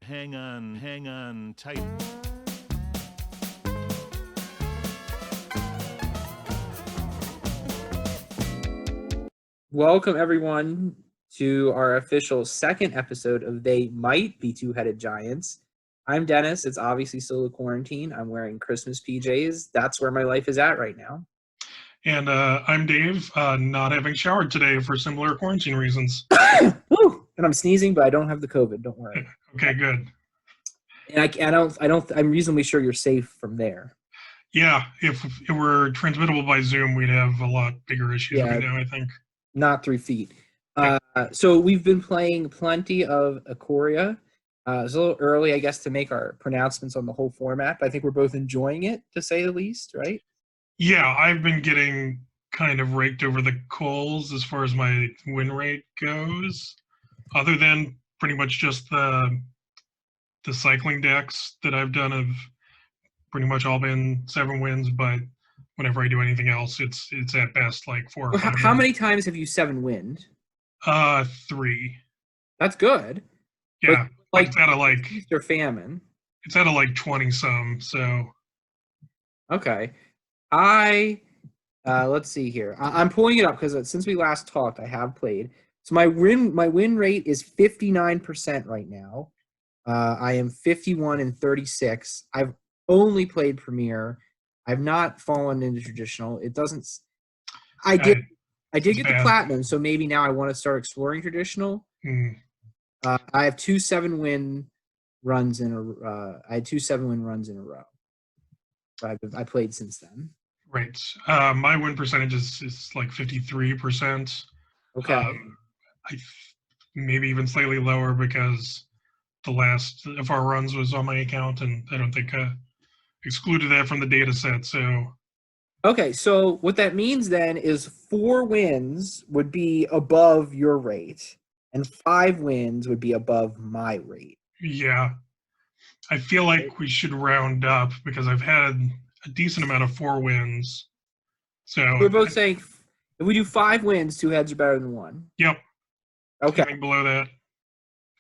hang on tight. Welcome, everyone, to our official second episode of They Might Be Two-Headed Giants. I'm Dennis. It's obviously still a quarantine. I'm wearing Christmas PJs. That's where my life is at right now. And I'm Dave, not having showered today for similar quarantine reasons. Woo! And I'm sneezing, but I don't have the COVID. Don't worry. Okay, good. And I'm reasonably sure you're safe from there. Yeah, if it were transmittable by Zoom, we'd have a lot bigger issues right now, I think. Not 3 feet. So we've been playing plenty of Ikoria. It's a little early, I guess, to make our pronouncements on the whole format, but I think we're both enjoying it, to say the least, right? Yeah, I've been getting kind of raked over the coals as far as my win rate goes, other than pretty much just the cycling decks that I've done have pretty much all been 7 wins, but whenever I do anything else, it's at best like 4 or 5. How many times have you 7-winned? 3. That's good. Yeah, but it's out of like feast or famine. It's out of like 20 some. So okay, let's see here. I'm pulling it up because since we last talked, I have played. So my win rate is 59% right now. I am 51-36. I've only played Premier. I've not fallen into traditional. It doesn't. I did get the platinum, so maybe now I want to start exploring traditional. I have 2 7-win runs in a. I had 2 7-win runs in a row. I played since then. Right. My win percentage is like 53%. Okay. Maybe even slightly lower because the last of our runs was on my account, and I don't think excluded that from the data set. So. Okay, so what that means then is 4 wins would be above your rate, and 5 wins would be above my rate. Yeah. I feel like we should round up because I've had a decent amount of 4 wins. So we're both saying if we do 5 wins, 2 heads are better than 1. Yep. Okay. Anything below that,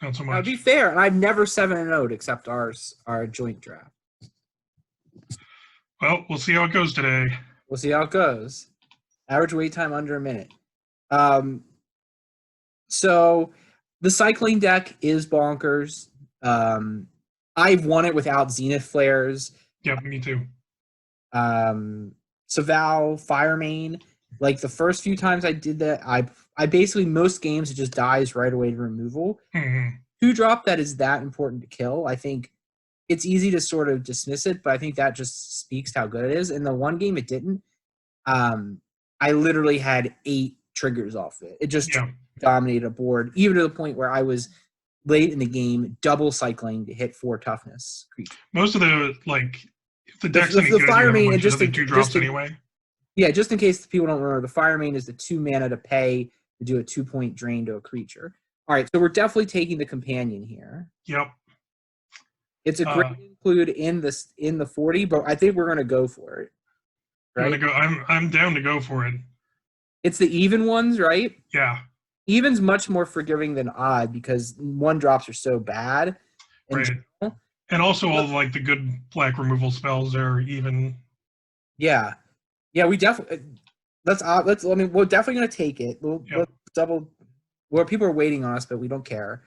not so much. Now, to be fair, and I've never 7-0'd except our joint draft. Well, we'll see how it goes today. We'll see how it goes. Average wait time under a minute. So the cycling deck is bonkers. I've won it without Zenith Flares. Yep, me too. Saval, Firemane, like the first few times I did that, I basically, most games, it just dies right away to removal. 2-drop that is that important to kill. I think it's easy to sort of dismiss it, but I think that just speaks to how good it is. In the one game it didn't. I literally had 8 triggers off it. It just dominated a board, even to the point where I was late in the game double cycling to hit 4 toughness creatures. Most of the, like, if the deck's any good, Firemane and just the 2-drops anyway. Yeah, just in case people don't remember, the Firemane is the 2 mana to pay to do a 2-point drain to a creature. All right, so we're definitely taking the companion here. Yep. It's a great include in the 40, but I think we're going to go for it. Right? I'm down to go for it. It's the even ones, right? Yeah. Even's much more forgiving than odd because 1-drops are so bad. Right. General. And also all like the good black removal spells are even. Yeah. Yeah, we definitely we're definitely going to take it. We'll double. Well, people are waiting on us, but we don't care.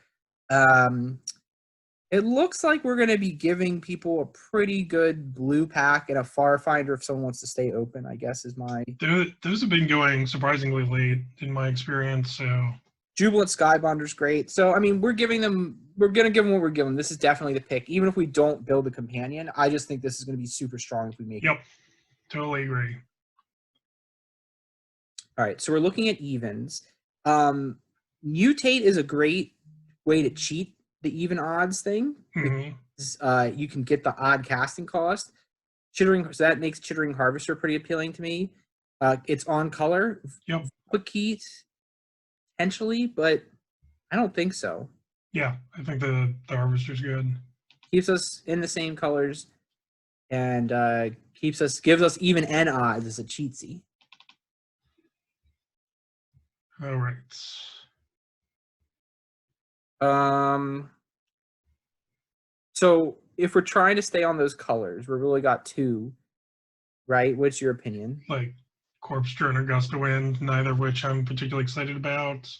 It looks like we're going to be giving people a pretty good blue pack and a Farfinder if someone wants to stay open, I guess, is my. Those have been going surprisingly late in my experience. So Jubilant Skybonder's great. So I mean, we're going to give them what we're giving. This is definitely the pick, even if we don't build a companion. I just think this is going to be super strong if we make it. Yep, totally agree. All right, so we're looking at evens. Mutate is a great way to cheat the even odds thing. Mm-hmm. You can get the odd casting cost. So that makes Chittering Harvester pretty appealing to me. It's on color. Yep. Keat, potentially, but I don't think so. Yeah, I think the Harvester's good. Keeps us in the same colors and gives us even N odds as a cheatsy. All right. So if we're trying to stay on those colors, we've really got two, right? What's your opinion? Like Corpse Churn or Gust of Wind, neither of which I'm particularly excited about.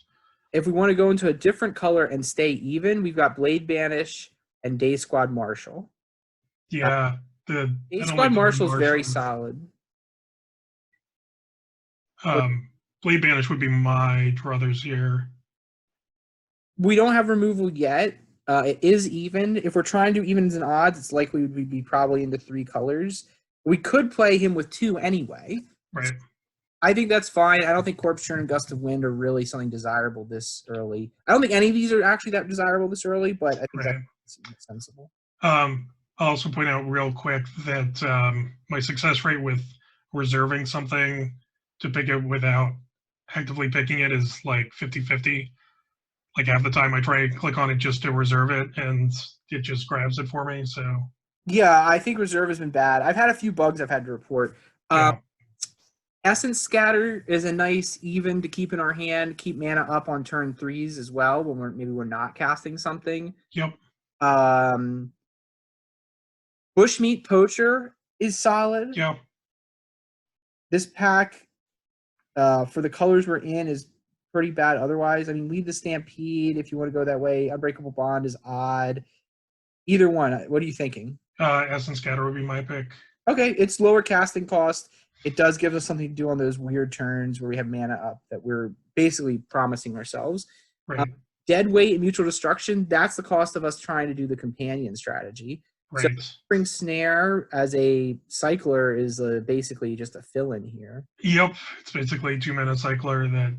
If we want to go into a different color and stay even, we've got Blade Banish and Day Squad Marshal. Yeah, Day I don't Squad like the Marshal is very Marshals. solid. Blade Banish would be my druthers here. We don't have removal yet. It is even. If we're trying to do evens and odds, it's likely we'd be probably into 3 colors. We could play him with 2 anyway. Right. I think that's fine. I don't think Corpse Churn and Gust of Wind are really something desirable this early. I don't think any of these are actually that desirable this early, but I think Right. that's sensible. I'll also point out real quick that my success rate with reserving something to pick it without actively picking it is like 50-50. Like half the time I try and click on it just to reserve it and it just grabs it for me. So Yeah, I think reserve has been bad. I've had a few bugs I've had to report. yeah. Essence Scatter is a nice even to keep in our hand, keep mana up on turn 3s as well when we're not casting something. Yep. Bushmeat Poacher is solid. Yeah. This pack, for the colors we're in, is pretty bad otherwise. I mean, Lead the Stampede if you want to go that way. Unbreakable Bond is odd. Either one. What are you thinking? Essence Scatter would be my pick. Okay, it's lower casting cost. It does give us something to do on those weird turns where we have mana up that we're basically promising ourselves. Right. Dead Weight and Mutual Destruction, that's the cost of us trying to do the companion strategy. Right. So Spring Snare as a cycler is basically just a fill-in here. Yep. It's basically a 2-mana cycler that.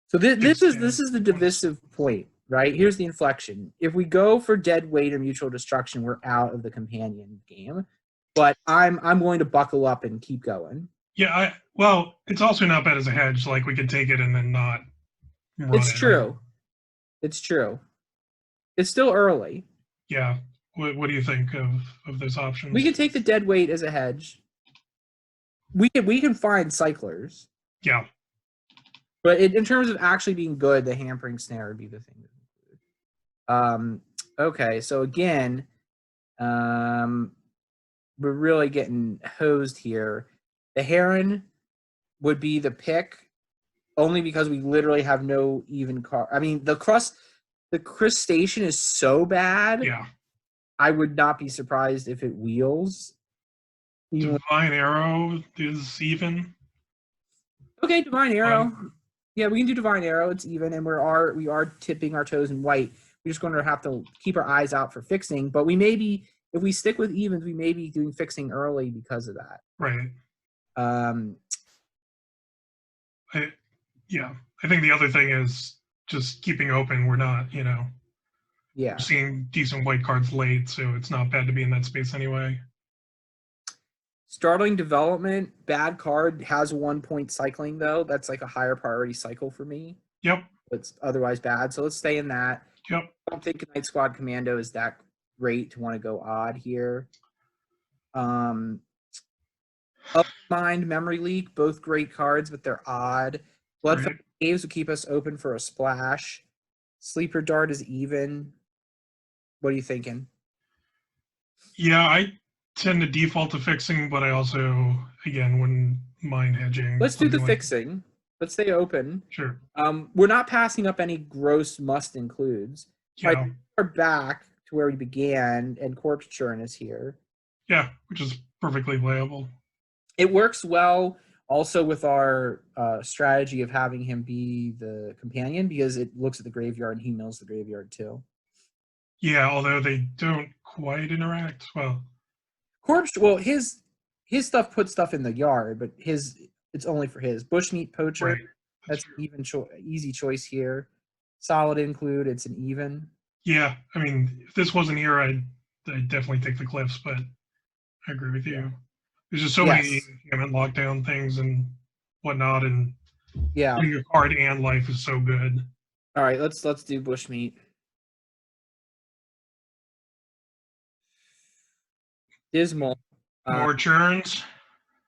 So this is the divisive point, right? Here's the inflection. If we go for Dead Weight or Mutual Destruction, we're out of the companion game. But I'm willing to buckle up and keep going. Yeah, well, it's also not bad as a hedge. Like we could take it and then not run It's it. true. It's true. It's still early. Yeah. What do you think of those options? We can take the Dead Weight as a hedge. We can find cyclers. Yeah. But in terms of actually being good, the Hampering Snare would be the thing to include. Okay, so again, we're really getting hosed here. The Heron would be the pick only because we literally have no even card. I mean, the Crustacean is so bad. Yeah. I would not be surprised if it wheels. Divine Arrow is even. Okay, Divine Arrow. Yeah, we can do Divine Arrow. It's even, and we are tipping our toes in white. We're just going to have to keep our eyes out for fixing. But we may be, if we stick with evens, we may be doing fixing early because of that. Right. Yeah. I think the other thing is just keeping open. We're not, Yeah. seeing decent white cards late, so it's not bad to be in that space anyway. Startling Development, bad card, has 1 point cycling though. That's like a higher priority cycle for me. Yep. It's otherwise bad, so let's stay in that. Yep. I don't think Night Squad Commando is that great to want to go odd here. Mind, Memory Leak, both great cards, but they're odd. Bloodfeather Caves will keep us open for a splash. Sleeper Dart is even. What are you thinking? Yeah, I tend to default to fixing, but I also, again, wouldn't mind hedging. Let's do the fixing. Let's stay open. Sure. We're not passing up any gross must includes. Yeah. We're back to where we began, and Corpse Churn is here. Yeah, which is perfectly playable. It works well also with our strategy of having him be the companion because it looks at the graveyard and he mills the graveyard too. Yeah, although they don't quite interact. Well, his stuff puts stuff in the yard, but it's only for his. Bushmeat Poacher, right. that's an even easy choice here. Solid include, it's an even. Yeah, I mean, if this wasn't here, I'd definitely take the Cliffs, but I agree with you. There's just so many lockdown things and whatnot, and putting your card and life is so good. All right, let's do Bushmeat. Dismal. More churns.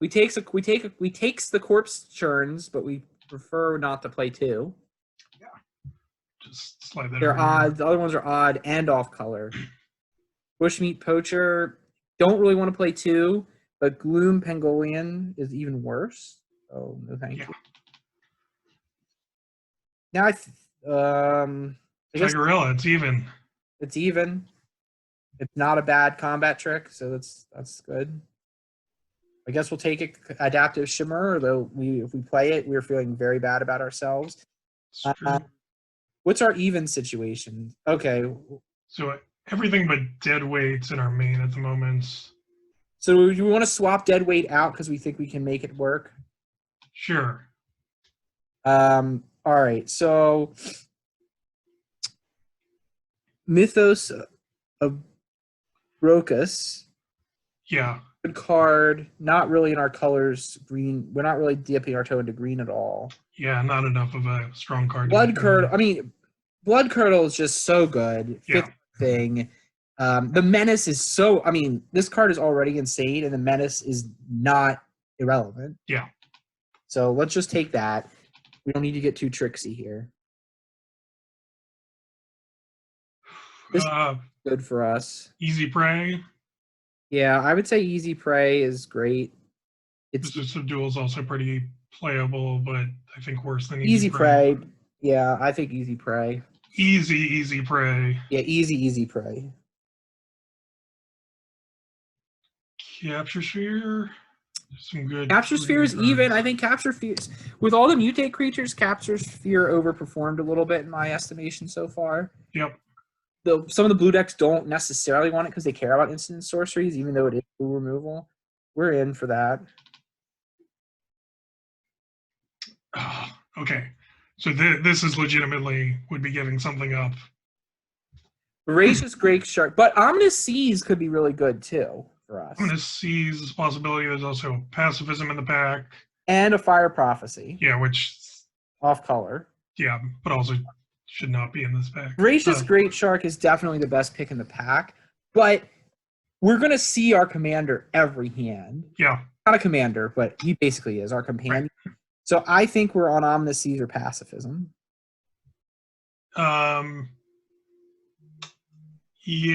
We takes the Corpse Churns, but we prefer not to play 2. Yeah. Just slide that. They're odd. The other ones are odd and off color. Bushmeat Poacher, don't really want to play 2, but Gloom Pangolian is even worse. Oh, no thank you. Now I guess Gorilla, it's even. it's even. It's not a bad combat trick, so that's good. I guess we'll take it Adaptive Shimmer, although if we play it, we're feeling very bad about ourselves. What's our even situation? Okay. So everything but dead weights in our main at the moment. So do we want to swap dead weight out because we think we can make it work? Sure. All right. So Mythos of Brocus. Yeah. Good card. Not really in our colors. Green. We're not really dipping our toe into green at all. Yeah, not enough of a strong card. Blood Curdle. I mean, Blood Curdle is just so good. Yeah. Fifth thing. The Menace is so. I mean, this card is already insane, and the Menace is not irrelevant. Yeah. So let's just take that. We don't need to get too tricksy here. This is good for us. Easy Prey. Yeah, I would say Easy Prey is great. It's Subdual is also pretty playable, but I think worse than Easy Prey. Yeah, I think Easy Prey. Easy Prey. Yeah, Easy Prey. Capture Sphere. Some good. Capture Sphere is even. I think Capture Sphere, with all the mutate creatures, Capture Sphere overperformed a little bit in my estimation so far. Yep. Some of the blue decks don't necessarily want it because they care about instant sorceries, even though it is blue removal. We're in for that. Okay. So this is legitimately would be giving something up. Voracious Great Shark. But Ominous Seas could be really good too for us. Ominous Seas is a possibility. There's also Pacifism in the pack. And a Fire Prophecy. Yeah, which. Off color. Yeah, but also should not be in this pack. Voracious Great Shark is definitely the best pick in the pack, but we're going to see our commander every hand. Yeah. Not a commander, but he basically is our companion. Right. So I think we're on Ominous Seas or Pacifism. Yeah,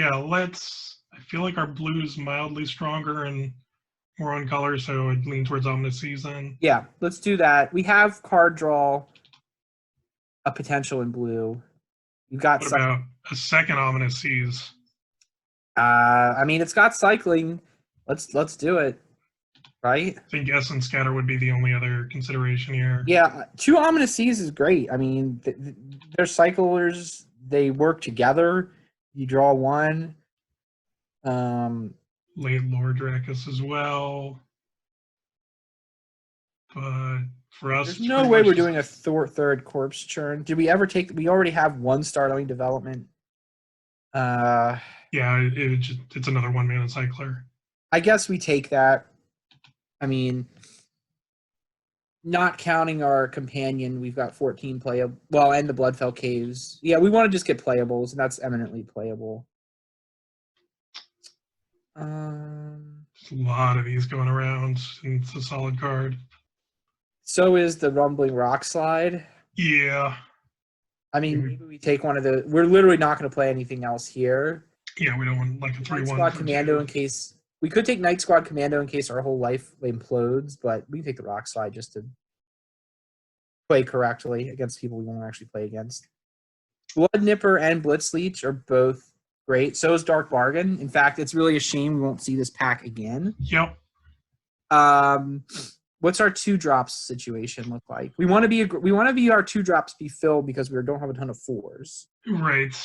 I feel like our blue is mildly stronger and more on color, so I'd lean towards Ominous Seas then. Yeah, let's do that. We have card draw a potential in blue. You've got what about a second Ominous Seas? I mean, it's got cycling. Let's do it. Right? I think Essence Scatter would be the only other consideration here. Yeah, 2 Ominous Seas is great. I mean, they're cyclers. They work together. You draw 1. Late Lord Dracus as well. But for us, there's no way we're doing a third Corpse Churn. Did we ever take? We already have 1 startling development. Yeah, it's another 1-mana cycler. I guess we take that. I mean, not counting our companion, we've got 14 playable. Well, and the Bloodfell Caves. Yeah, we want to just get playables, and that's eminently playable. There's a lot of these going around, and it's a solid card. So is the Rumbling Rock Slide. Yeah. I mean, maybe we take one of the. We're literally not going to play anything else here. Yeah, we don't want like a 3-1. Night Squad Commando in case. We could take Night Squad Commando in case our whole life implodes, but we can take the Rock Slide just to play correctly against people we won't actually play against. Blood Nipper and Blitzleech are both great. So is Dark Bargain. In fact, it's really a shame we won't see this pack again. Yep. What's our 2 drops situation look like? We want to be our 2 drops be filled because we don't have a ton of 4s. Right.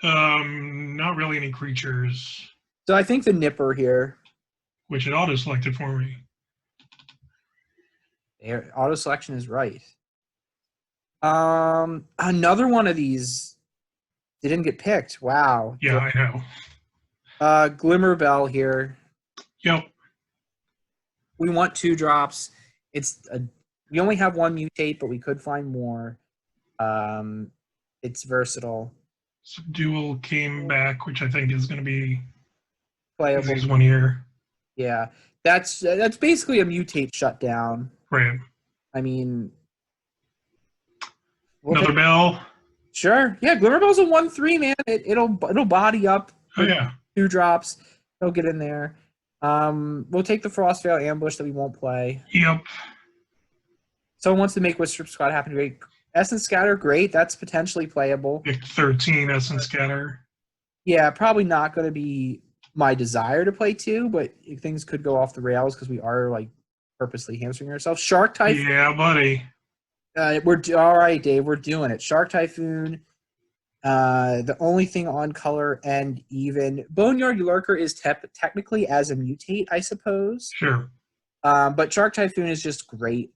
Not really any creatures. So I think the Nipper here. Which it auto-selected for me. Auto selection is right. Another one of these didn't get picked. Wow. Yeah, I know. Glimmer Bell here. Yep. We want 2 drops. We only have 1 mutate, but we could find more. It's versatile. Subdual came back, which I think is going to be playable. This 1 year. Yeah, that's basically a mutate shutdown. Right. I mean, another bell. Sure. Yeah, Glimmer Bell's a 1/3, man. It'll body up. Oh yeah. 2 drops. He'll get in there. We'll take the Frostveil Ambush that we won't play. Yep. Someone wants to make Wisp Squad happen. Great. Essence Scatter, great. That's potentially playable. Pick 13 Essence Scatter. Yeah, probably not going to be my desire to play 2, but things could go off the rails because we are like purposely hamstring ourselves. Shark Typhoon. Yeah, buddy. All right, Dave. We're doing it. Shark Typhoon. The only thing on color and even Boneyard Lurker is technically as a mutate, I suppose. Sure. But Shark Typhoon is just great.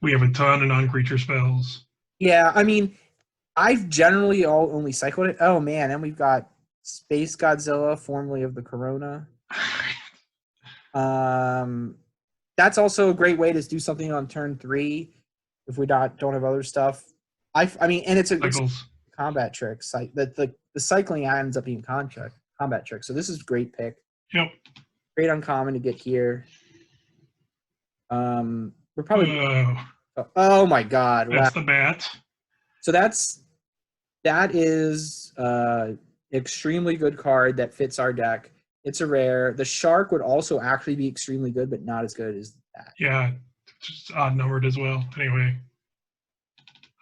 We have a ton of non-creature spells. Yeah, I mean, I've generally only cycled it. Oh man, and we've got Space Godzilla, formerly of the Corona. That's also a great way to do something on turn 3 if we don't have other stuff. I mean, and it's a combat trick. The cycling ends up being combat trick. So this is a great pick. Yep. Great uncommon to get here. We're probably. Oh my God! That's the bat. So that is extremely good card that fits our deck. It's a rare. The shark would also actually be extremely good, but not as good as that. Yeah, just odd numbered as well. Anyway,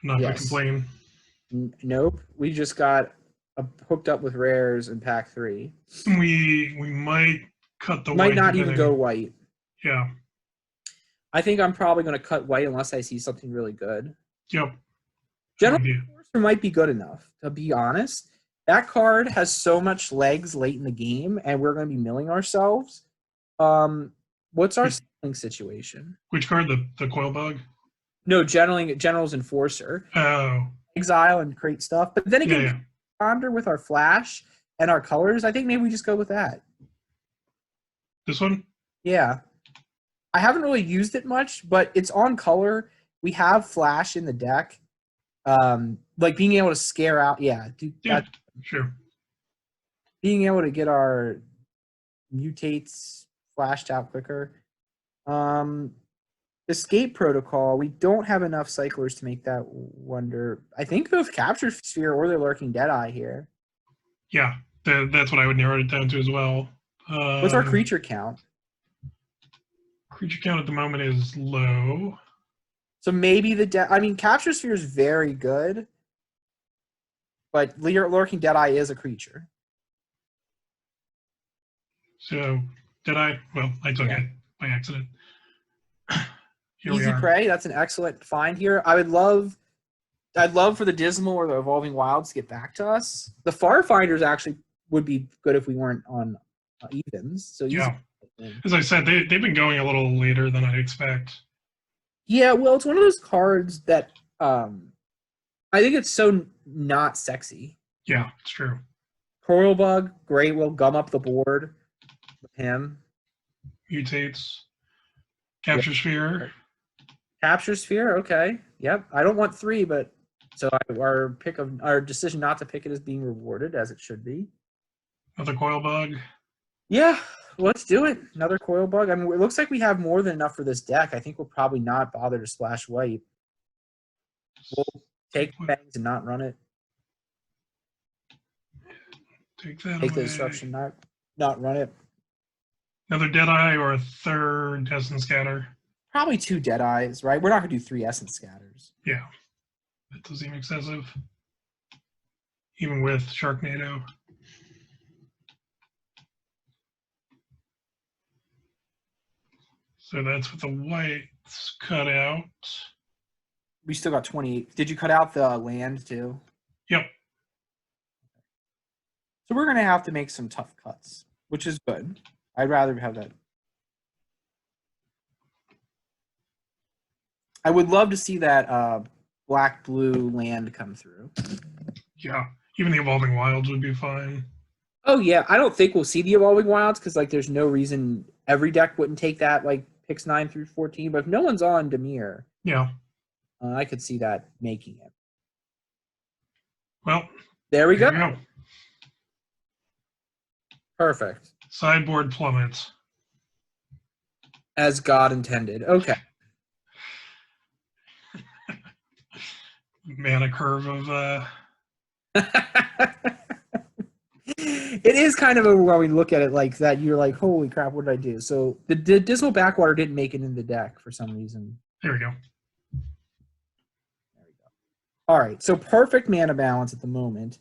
I'm not going to complain. Nope. We just got hooked up with rares in pack 3. We might cut the white. Might not even go white. Yeah. I think I'm probably going to cut white unless I see something really good. Yep. General Enforcer might be good enough, to be honest. That card has so much legs late in the game, and we're going to be milling ourselves. What's our selling situation? Which card? The Coil Bug? No, General's Enforcer. Oh. Exile and create stuff. But then again, ponder with our flash and our colors. I think maybe we just go with that. This one? Yeah. I haven't really used it much, but it's on color. We have flash in the deck. Like being able to scare out. Yeah. Sure. Being able to get our mutates flashed out quicker. Escape Protocol, we don't have enough cyclers to make that wonder. I think both Capture Sphere or the Lurking Deadeye here. Yeah, that's what I would narrow it down to as well. What's our creature count? Creature count at the moment is low. So maybe Capture Sphere is very good, but Lurking Deadeye is a creature. So, well, I took it by accident. Easy Prey, that's an excellent find here. I'd love for the Dismal or the Evolving Wilds to get back to us. The Far Finders actually would be good if we weren't on evens. So as I said, they've been going a little later than I'd expect. Yeah, well, it's one of those cards that I think it's so not sexy. Yeah, it's true. Coral Bug, great. We'll gum up the board with him. Mutates. Capture Sphere. Capture Sphere, okay. Yep. I don't want 3, but so our decision not to pick it is being rewarded as it should be. Another Coil Bug. Yeah, let's do it. Another Coil Bug. I mean, it looks like we have more than enough for this deck. I think we'll probably not bother to splash white. We'll take bangs and not run it. Take that Take away. the destruction, not run it. Another Deadeye or a third Essence Scatter. Probably 2 Deadeyes, right? We're not going to do 3 Essence Scatters. Yeah. That does seem excessive. Even with Sharknado. So that's with the whites cut out. We still got 28. Did you cut out the land too? Yep. So we're going to have to make some tough cuts, which is good. I'd rather have that. I would love to see that black-blue land come through. Yeah. Even the Evolving Wilds would be fine. Oh, yeah. I don't think we'll see the Evolving Wilds because, like, there's no reason every deck wouldn't take that, like, picks 9 through 14. But if no one's on Dimir, I could see that making it. Well, there we go. Perfect. Sideboard plummets. As God intended. Okay. Mana curve of It is kind of overwhelming to look at it like that. You're like, holy crap, what did I do? So the Dismal Backwater didn't make it in the deck for some reason. There we go. There we go. All right, so perfect mana balance at the moment.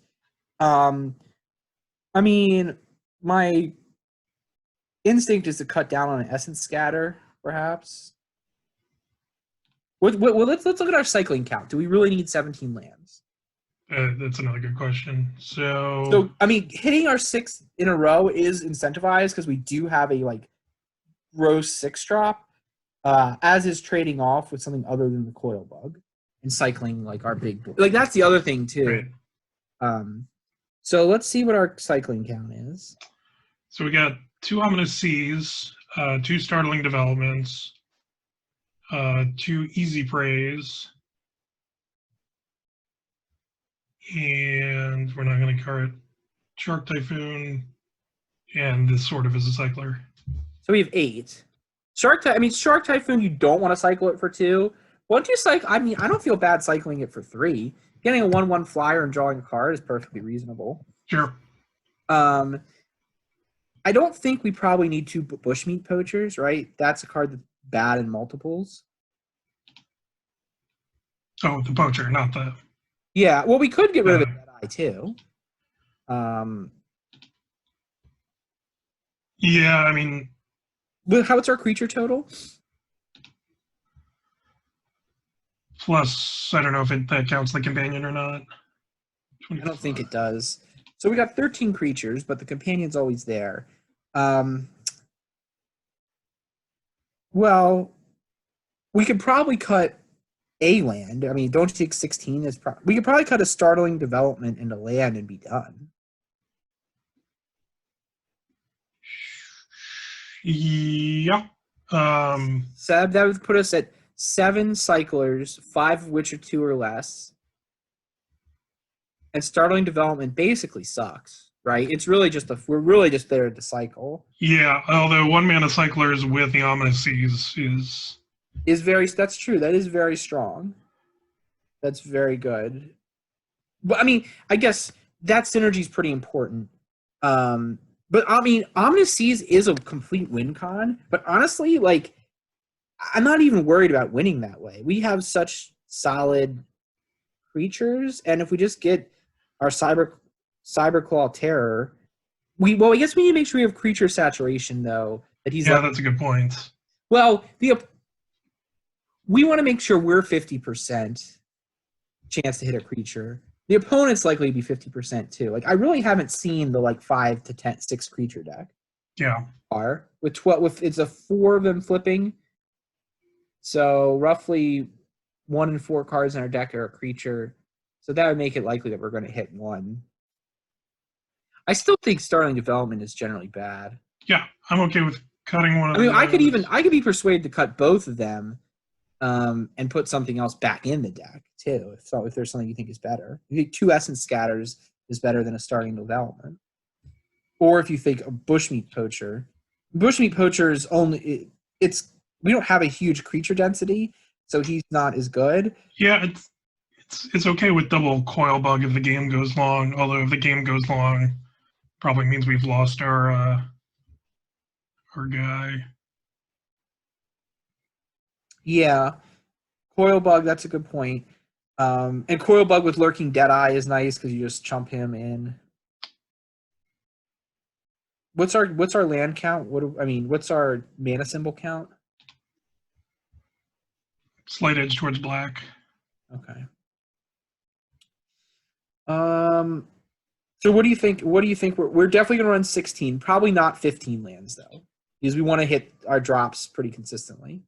I mean, my instinct is to cut down on an Essence Scatter, perhaps. Well, let's look at our cycling count. Do we really need 17 lands? That's another good question. So I mean, hitting our 6 in a row is incentivized because we do have a like gross 6-drop, as is trading off with something other than the Coil Bug and cycling like our big boy. Like that's the other thing too. Right. So let's see what our cycling count is. So we got 2 Ominous Seas, 2 Startling Developments, 2 Easy Praise, and we're not going to cart Shark Typhoon, and this sort of is a cycler. So we have 8. Shark Typhoon, you don't want to cycle it for 2. Once you cycle, I mean, I don't feel bad cycling it for 3. Getting a 1/1 flyer and drawing a card is perfectly reasonable. Sure. I don't think we probably need 2 Bushmeat Poachers, right? That's a card that's bad in multiples. Oh, the Poacher, not the... Yeah, well, we could get rid of the Deadeye too. Yeah, I mean... What's our creature total? Plus, I don't know if that counts the companion or not. I don't think it does. So we got 13 creatures, but the companion's always there. Well, we could probably cut a land. I mean, don't you think 16 is we could probably cut a Startling Development into land and be done. Yeah. Seb, that would put us at 7 cyclers, 5 of which are 2 or less. And Startling Development basically sucks, right? It's really just we're really just there to cycle. Yeah, although 1 mana cyclers with the Ominous Seas is very, that's true. That is very strong. That's very good. But I mean, I guess that synergy is pretty important. But I mean, Ominous Seas is a complete win con. But honestly, like, I'm not even worried about winning that way. We have such solid creatures, and if we just get our Cyberclaw Terror, I guess we need to make sure we have creature saturation though. That's a good point. Well, we want to make sure we're 50% chance to hit a creature. The opponent's likely to be 50% too. Like, I really haven't seen the like 5 to 10, 6 creature deck. Yeah. With it's a 4 of them flipping. So roughly 1 in 4 cards in our deck are a creature. So that would make it likely that we're going to hit 1. I still think Startling Development is generally bad. Yeah, I'm okay with cutting one of them. I mean, I could be persuaded to cut both of them. And put something else back in the deck too. If there's something you think is better, you think 2 Essence Scatters is better than a Starting Development, or if you think a Bushmeat Poacher. Bushmeat Poacher is only we don't have a huge creature density, so he's not as good. Yeah, it's okay with double Coil Bug if the game goes long. Although if the game goes long, probably means we've lost our guy. Yeah, Coil Bug, that's a good point. And Coil Bug with Lurking Deadeye is nice because you just chump him in. What's our land count? What's our mana symbol count? Slight edge towards black. Okay. So what do you think? We're definitely gonna run 16, probably not 15 lands though, because we want to hit our drops pretty consistently.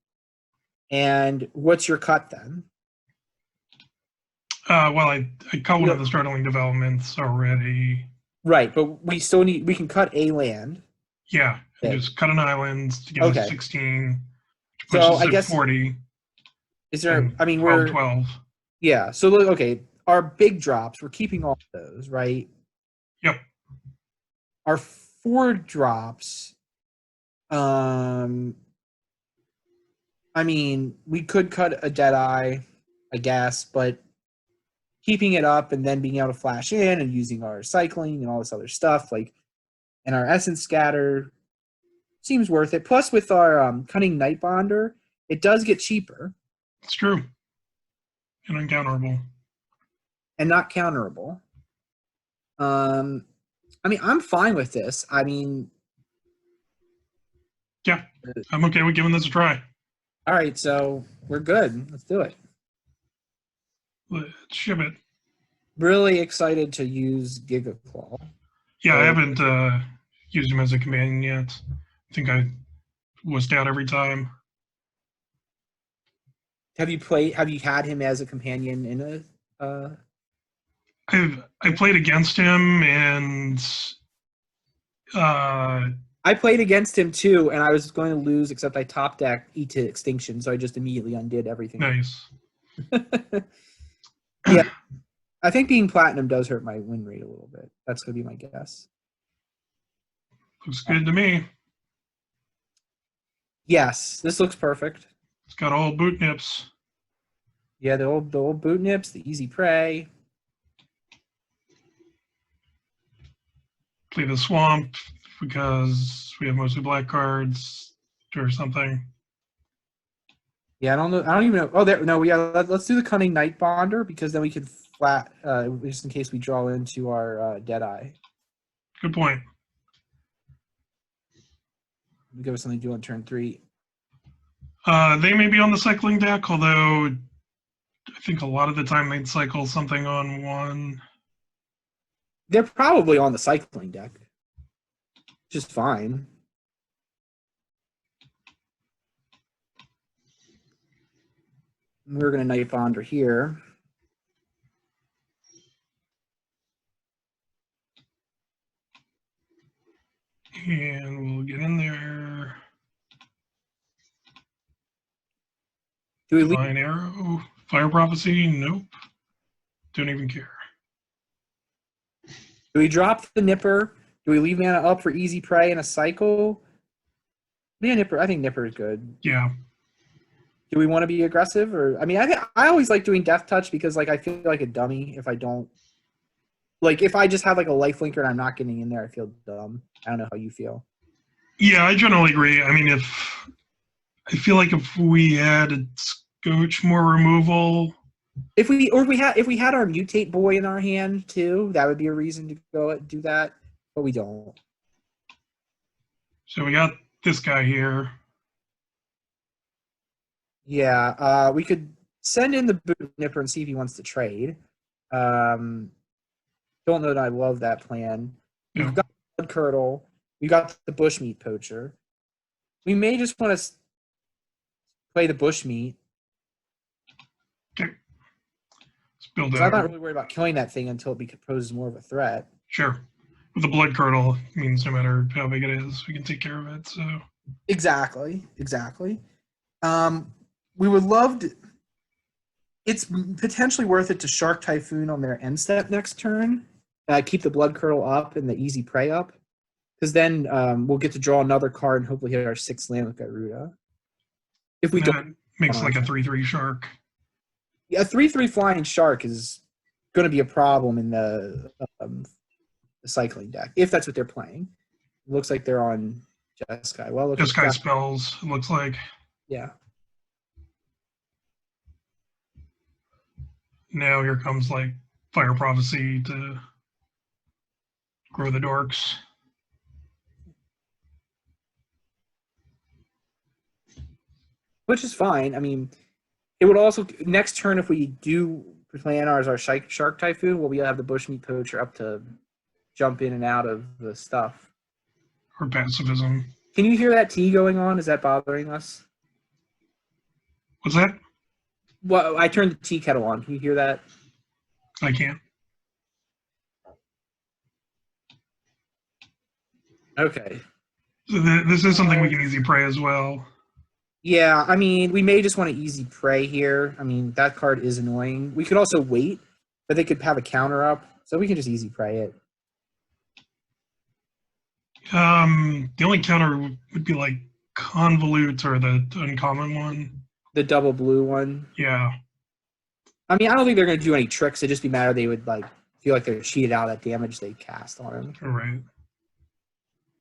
And what's your cut then? Well, I cut one of the Startling Developments already. Right, but we can cut a land. Yeah, just cut an island to get us 16, which pushes so I guess 40. Is there? I mean, 12. Yeah. So okay, our big drops, we're keeping all of those, right? Yep. Our 4 drops. I mean, we could cut a Deadeye, I guess, but keeping it up and then being able to flash in and using our cycling and all this other stuff, like, and our essence scatter seems worth it. Plus, with our cunning night bonder, it does get cheaper It's true. And uncounterable. and not counterable. I mean, I'm fine with this. I mean, Yeah, I'm okay with giving this a try. all right, so we're good. Let's do it. Let's ship it. Really excited to use Giga Claw. Yeah, I So- haven't used him as a companion yet. I think I wussed out every time. Have you had him as a companion in a I played against him, and I played against him too, and I was going to lose, except I top decked E to Extinction, so I just immediately undid everything. nice. Yeah, I think being platinum does hurt my win rate a little bit. That's going to be my guess. Looks good to me. Yes, this looks perfect. It's got all boot nips. Yeah, the old boot nips, the easy prey. Play the swamp because we have mostly black cards or something. Yeah, I don't know. I don't even know. Oh, there. No, let's do the cunning night bonder because then we can flat, just in case we draw into our Deadeye. Good point. Give us something to do on turn 3. They may be on the cycling deck, although I think a lot of the time they'd cycle something on one. They're probably on the cycling deck. Just fine. We're going to night bonder here. And we'll get in there. Do we leave? Divine Arrow. Fire Prophecy? Nope. Don't even care. Do we drop the Nipper? Do we leave mana up for easy prey and a cycle? Yeah, Nipper. I think Nipper is good. Yeah. Do we want to be aggressive, or I mean, I always like doing Death Touch because like I feel like a dummy if I don't. Like if I just have like a lifelinker and I'm not getting in there, I feel dumb. I don't know how you feel. Yeah, I generally agree. I mean, I feel like if we had a Scotch more removal. If we had our Mutate Boy in our hand too, that would be a reason to go do that. But we don't. So we got this guy here. Yeah, we could send in the Boot Nipper and see if he wants to trade. Don't know that I love that plan. Yeah. We've got Blood Curdle. We got the Bushmeat Poacher. We may just want to play the Bushmeat. Okay. Let's build 'Cause I'm not out. really worried about killing that thing until it poses more of a threat. Sure. With the blood curdle, it means no matter how big it is, we can take care of it. So Exactly. We would love to. It's potentially worth it to Shark Typhoon on their end step next turn. Keep the Blood Curdle up and the easy prey up, because then we'll get to draw another card and hopefully hit our 6th land with Gyruda. If we that don't, makes like a 3/3 shark. a 3/3 flying shark is going to be a problem in the cycling deck if that's what they're playing. It looks like they're on Jeskai. Well, This guy spells, it looks like. Yeah. Now here comes like Fire Prophecy to grow the dorks. Which is fine. I mean, it would also next turn if we do plan ours our Shark Typhoon, we'll be able to have the Bushmeat Poacher up to jump in and out of the stuff. Or pacifism. Can you hear that tea going on? Is that bothering us? What's that? Well, I turned the tea kettle on. Can you hear that? I can't. Okay. So this is something we can easy pray as well. Yeah, I mean, we may just want to easy prey here. I mean, that card is annoying. We could also wait, but they could have a counter up, so we can just easy prey it. The only counter would be like Convolute or the uncommon one. The double blue one. Yeah. I mean, I don't think they're going to do any tricks. It'd just be a matter they would like feel like they're cheated out of that damage they cast on him. All right.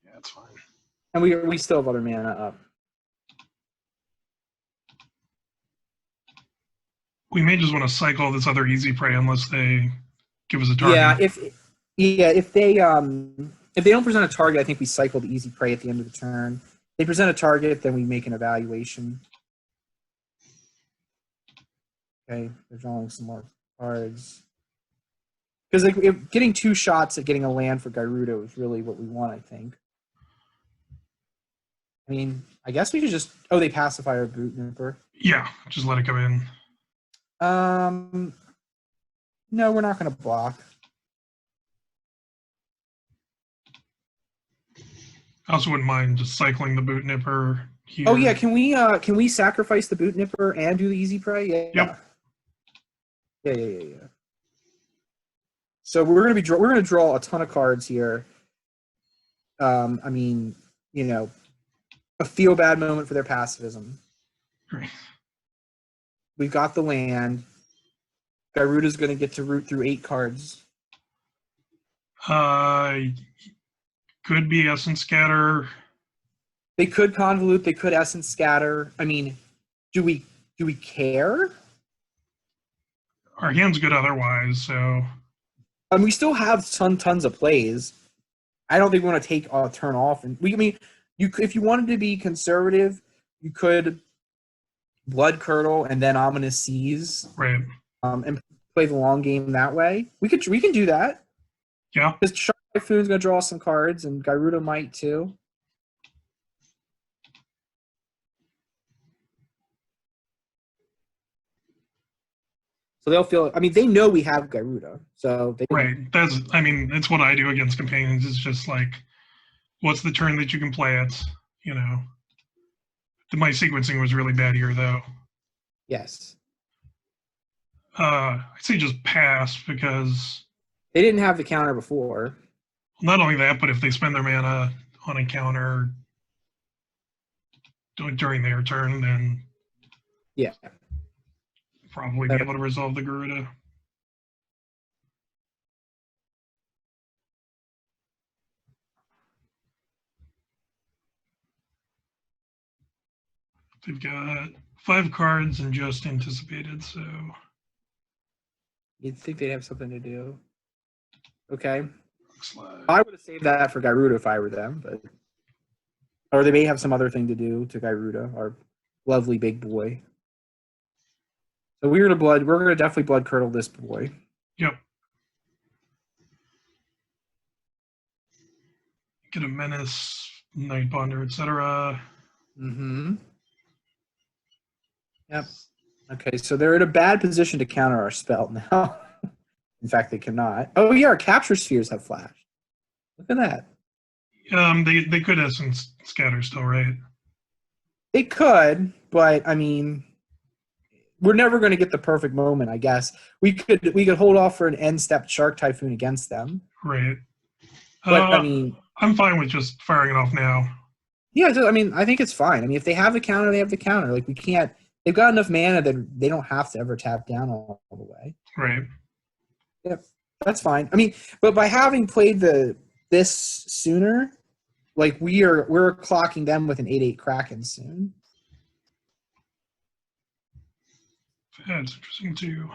Yeah, that's fine. And we still have other mana up. We may just want to cycle this other easy prey unless they give us a target. If they don't present a target, I think we cycle the easy prey at the end of the turn. If they present a target, then we make an evaluation. Okay, they're drawing some more cards. Because like getting 2 shots at getting a land for Gyruda is really what we want, I think. I mean, I guess we could just... Oh, they pacify our Boot Nipper. Yeah, just let it come in. No, we're not going to block. I also wouldn't mind just cycling the Boot Nipper here. Oh yeah, can we sacrifice the Boot Nipper and do the easy prey? Yeah. Yep. Yeah. So we're gonna draw a ton of cards here. I mean, you know, a feel bad moment for their pacifism. Right. We've got the land. Gyruda's gonna get to root through 8 cards. Could be Essence Scatter. They could convolute. They could Essence Scatter. I mean, do we care? Our hand's good otherwise, so. And we still have tons of plays. I don't think we want to take a turn off. And if you wanted to be conservative, you could Blood Curdle and then Ominous Seize, Right. and play the long game that way. We can do that. Yeah. Because Shark Typhoon's gonna draw some cards, and Gyruda might too. So they'll feel. I mean, they know we have Gyruda, so they. Right. It's what I do against companions. It's just like, what's the turn that you can play it? You know. My sequencing was really bad here, though. Yes. I'd say just pass because. They didn't have the counter before. Not only that, but if they spend their mana on a counter during their turn, then Yeah. probably be able to resolve the Gyruda. They've got 5 cards and just anticipated, so. You'd think they'd have something to do. Okay. Looks like. I would have saved that for Gyruda if I were them, but or they may have some other thing to do to Gyruda, our lovely big boy. So we're gonna definitely blood curdle this boy. Yep. Get a menace, Night Ponder, etc. Mm-hmm. Yep. Okay, so they're in a bad position to counter our spell now. In fact, they cannot. Oh yeah, our capture spheres have flash. Look at that. They could Essence Scatter still, right? They could, but I mean, we're never going to get the perfect moment. I guess we could hold off for an end step Shark Typhoon against them. Right. But I mean, I'm fine with just firing it off now. Yeah, I mean, I think it's fine. I mean, if they have the counter, they have the counter. Like we can't. They've got enough mana that they don't have to ever tap down all the way. Right. Yep, that's fine. I mean, but by having played this sooner, like we're clocking them with an 8/8 Kraken soon. That's interesting too.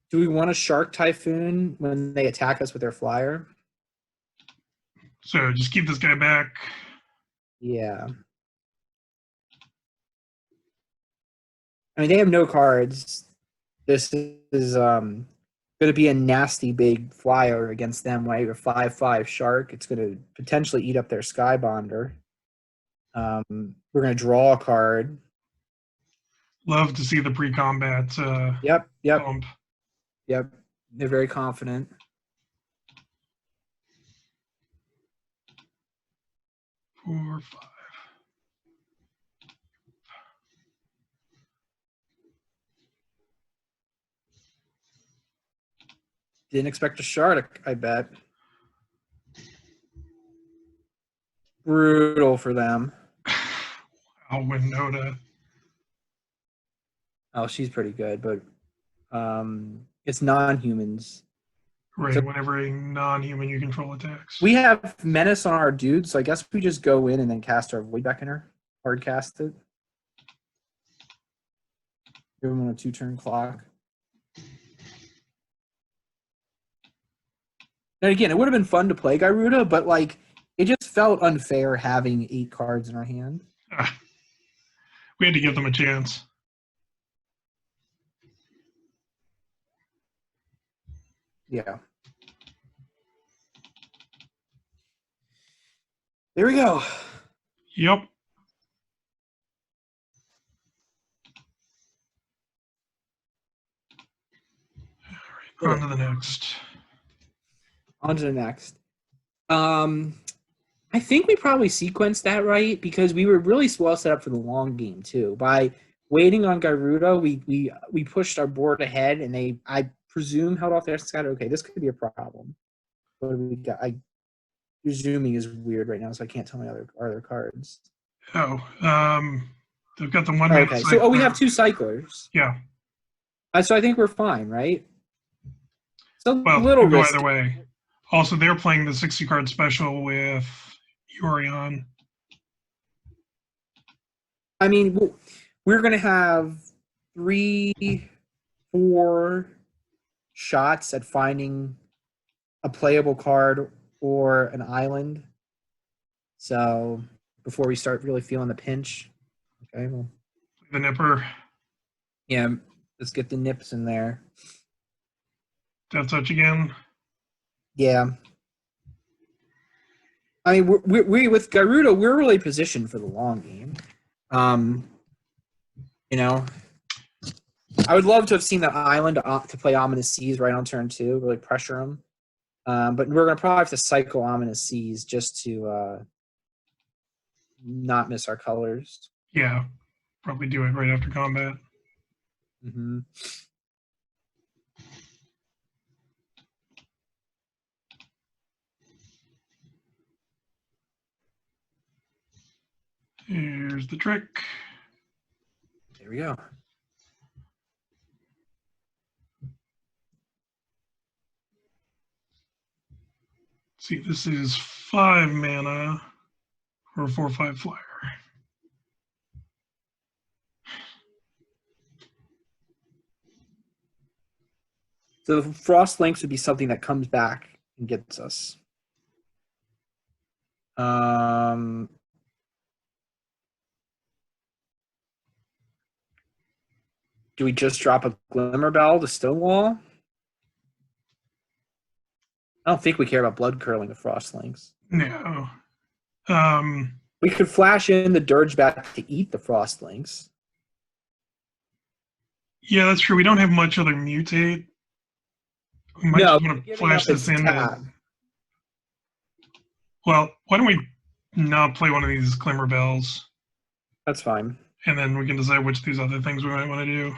Do we want a Shark Typhoon when they attack us with their flyer? So just keep this guy back. Yeah. I mean, they have no cards. This is going to be a nasty big flyer against them, right? A 5/5 Shark. It's going to potentially eat up their Skybonder. We're going to draw a card. Love to see the pre-combat Yep. bump. Yep. They're very confident. Four, 5. Didn't expect a Shark, I bet. Brutal for them. Wow, Winota. Oh, she's pretty good, but it's non-humans. Right, So whenever a non-human you control attacks. we have menace on our dude, so I guess we just go in and then cast our void beckoner. Hard cast it. Give him on a 2-turn clock. And again, it would have been fun to play Gyruda, but like it just felt unfair having 8 cards in our hand. We had to give them a chance. Yeah. There we go. Yep. All right, on to the next. On to the next. I think we probably sequenced that right because we were really well set up for the long game too. By waiting on Gyruda, we pushed our board ahead, and they, I presume, held off their scatter. Okay, this could be a problem. What do we got? Your zooming is weird right now, so I can't tell my other cards. Oh, they've got the one. Okay, so we have 2 cyclers. Yeah. So I think we're fine, right? It's a Well, little go risky. either way. Also, they're playing the 60 card special with Yorion. I mean, we're going to have 3, 4 shots at finding a playable card or an island. So before we start really feeling the pinch, okay, well, The Nipper. yeah, let's get the nips in there. Death Touch again. Yeah. I mean, we with Gyruda, we're really positioned for the long game. You know, I would love to have seen that island to play Ominous Seas right on turn 2, really pressure them. But we're going to probably have to cycle Ominous Seas just to not miss our colors. Yeah, probably do it right after combat. Mm-hmm. Here's the trick. There we go. See, this is 5 mana for a 4/5 flyer. So Frost Links would be something that comes back and gets us. Do we just drop a Glimmer Bell to Stonewall? I don't think we care about blood curling with Frost Links. No. We could flash in the Dirge Bat to eat the Frost Links. Yeah, that's true. We don't have much other mutate. We might just want to flash this in. Well, why don't we not play one of these Glimmer Bells? That's fine. And then we can decide which of these other things we might want to do.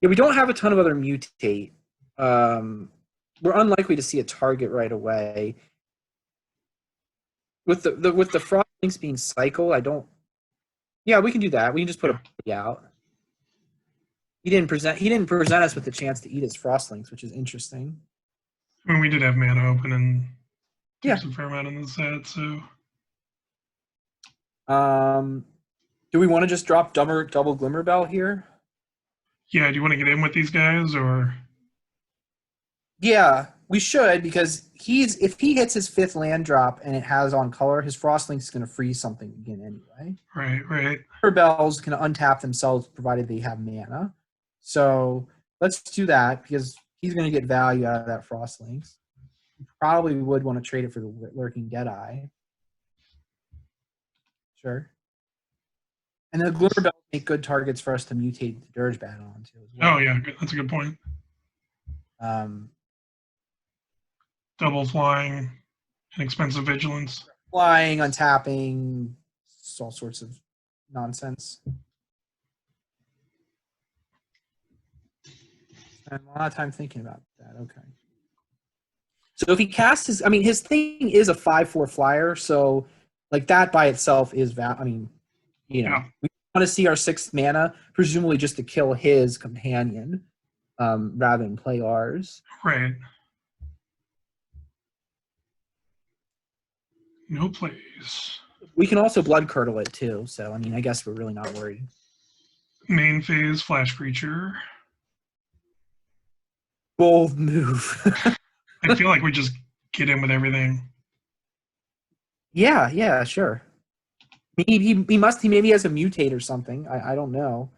Yeah, we don't have a ton of other mutate. We're unlikely to see a target right away. With the Frost Links being cycled, I don't. Yeah, we can do that. We can just put a play out. He didn't present us with the chance to eat his Frost Links, which is interesting. I mean, we did have mana open and Yeah, a fair amount in the set, so. Do we want to just drop double Glimmer Bell here? Yeah, do you want to get in with these guys, or? Yeah, we should, because if he hits his 5th land drop and it has on color, his Frost Link is going to freeze something again anyway. Right. Glimmer Bells can untap themselves provided they have mana. So let's do that because he's going to get value out of that Frost Links. You probably would want to trade it for the Lurking Deadeye. Sure. And the Glimmer Bells make good targets for us to mutate the Dirge Bat onto as well. Oh, yeah, that's a good point. Double flying, inexpensive vigilance. Flying, untapping, all sorts of nonsense. Spend a lot of time thinking about that. Okay. So if he casts his thing is a 5/4 flyer, so like that by itself is we want to see our 6th mana, presumably just to kill his companion, rather than play ours. Right. No plays. We can also blood curdle it too, so I mean, I guess we're really not worried. Main phase, flash creature. Bold move. I feel like we just get in with everything. Yeah, sure. He maybe has a mutate or something. I don't know.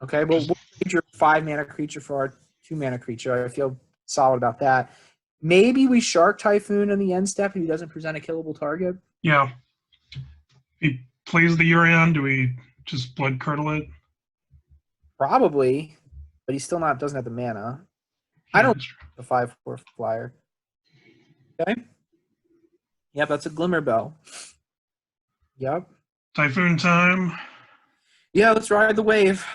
Okay, well, we'll trade your 5 mana creature for our 2 mana creature. I feel solid about that. Maybe we Shark Typhoon in the end step if he doesn't present a killable target. Yeah. He plays the Urion. Do we just blood curdle it? Probably, but he still doesn't have the mana. I don't the 5/4 flyer. Okay. Yep, that's a Glimmer Bell. Yep. Typhoon time. Yeah, let's ride the wave.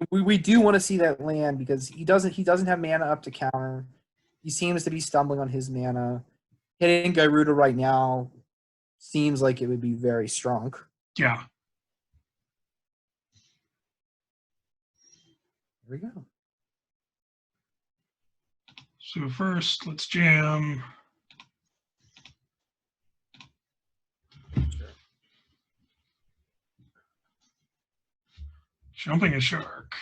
We do want to see that land because he doesn't have mana up to counter. He seems to be stumbling on his mana. Hitting Gyruda right now seems like it would be very strong. Yeah. Here we go. So first, let's jam. Jumping a shark.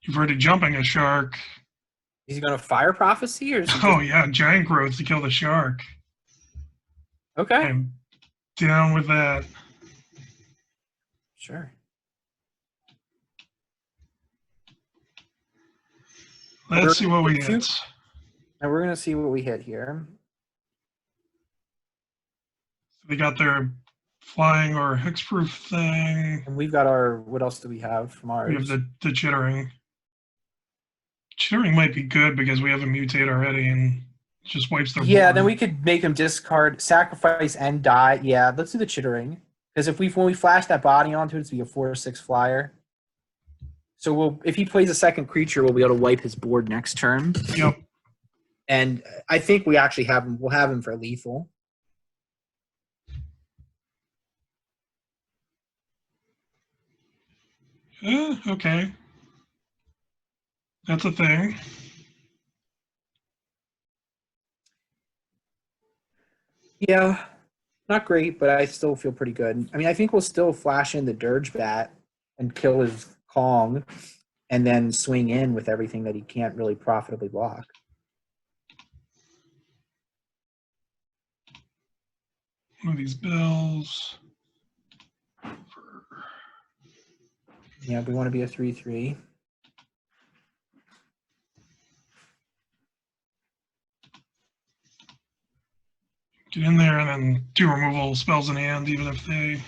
You've already jumping a shark. Is he going to Fire Prophecy or? Is he Oh yeah, giant growth to kill the shark. Okay. I'm down with that. Sure. Let's see what we hit. And we're going to see what we hit here. They got their flying or hexproof thing. And we've got our, what else do we have from ours? We have the chittering. Chittering might be good because we have a mutate already and just wipes their board. Then we could make them discard, sacrifice, and die. Yeah, let's do the chittering. Because when we flash that body onto it, it's be a 4/6 flyer. So if he plays a second creature, we'll be able to wipe his board next turn. Yep. And I think we actually we'll have him for lethal. Okay. That's a thing. Yeah, not great, but I still feel pretty good. I mean, I think we'll still flash in the Dirge Bat and kill his Kong and then swing in with everything that he can't really profitably block. One of these bells. Yeah, we want to be a 3/3. Get in there and then do removal spells in hand, even if they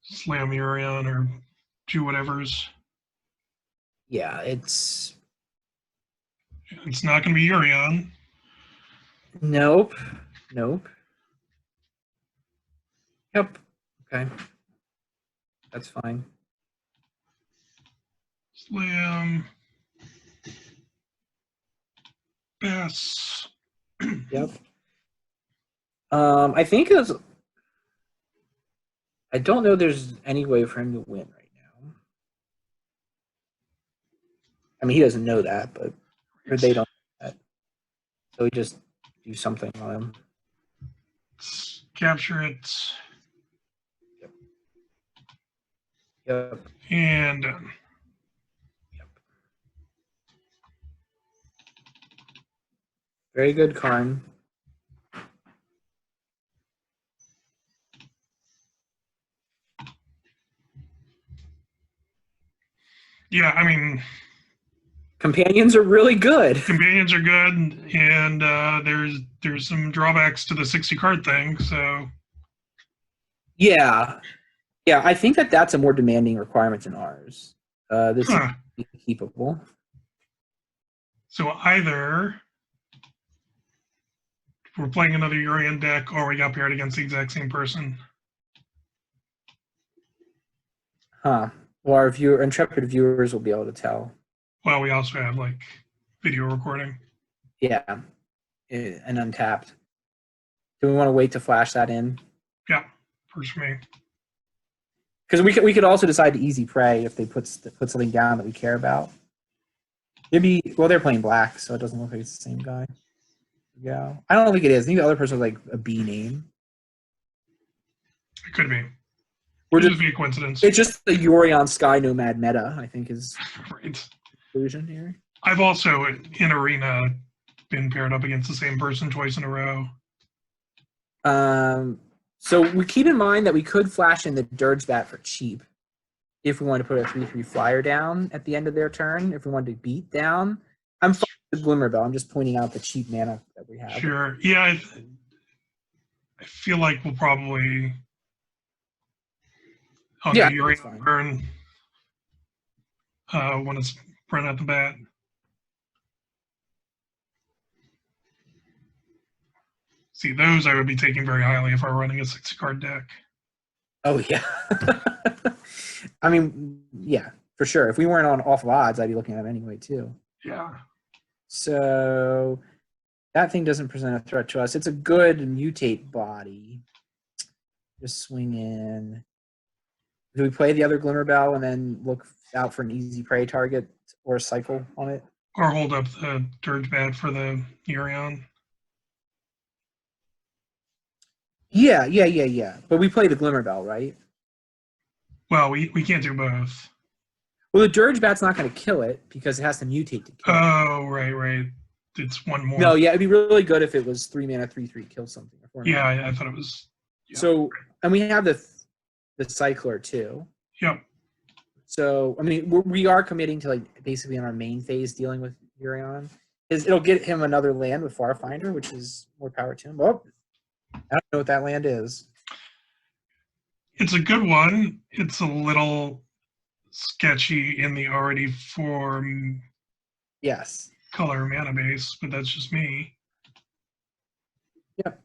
slam Urion or do whatever's. Yeah, it's not going to be Urion. Nope. Yep. Okay. That's fine. Slam. Bass. Yep. I think it's. I don't know there's any way for him to win right now. I mean, he doesn't know that, but or they don't know that. So we just do something on him. Let's capture it. Yep. And done. Yep. Very good, Karn. Yeah, I mean, companions are really good. Companions are good, and there's some drawbacks to the 60 card thing. So yeah, I think that's a more demanding requirement than ours. This is keepable. So either we're playing another Urian deck, or we got paired against the exact same person. Huh. Well, our intrepid viewers will be able to tell. Well, we also have like video recording. Yeah, and Untapped. Do we want to wait to flash that in? Yeah, works for me. Because we could also decide to easy prey if they put something down that we care about. Maybe they're playing black, so it doesn't look like it's the same guy. Yeah, I don't think it is. I think the other person was like a B name. It could be. We're Could just just be a coincidence. It's just the Yorion Sky Nomad meta, I think, is Right. conclusion here. I've also in arena been paired up against the same person twice in a row. So we keep in mind that we could flash in the Dirge Bat for cheap if we want to put a 3/3 flyer down at the end of their turn. If we wanted to beat down, I'm fine with Glimmer Bell. I'm just pointing out the cheap mana that we have. Sure. Yeah, I feel like we'll probably on Yeah, the that's Urian fine. burn when it's run at the bat. See, those I would be taking very highly if I were running a 60-card deck. Oh yeah. I mean, yeah, for sure. If we weren't on awful odds, I'd be looking at them anyway too. Yeah. So that thing doesn't present a threat to us. It's a good mutate body. Just swing in. Do we play the other Glimmer Bell and then look out for an easy prey target or a cycle on it? Or hold up the Dirge Bat for the Urion. Yeah. But we play the Glimmer Bell, right? Well, we can't do both. Well, the Dirge Bat's not going to kill it because it has to mutate to kill it. Oh, right. It's one more. No, yeah, it'd be really good if it was 3 mana, 3/3, kill something. Yeah, I thought it was. Yeah. So, and we have the Cycler too. Yep. So, I mean, we are committing to like basically in our main phase dealing with Urion. It'll get him another land with Farfinder, which is more power to him. Oh, I don't know what that land is. It's a good one. It's a little sketchy in the already form Yes. color mana base, but that's just me. Yep.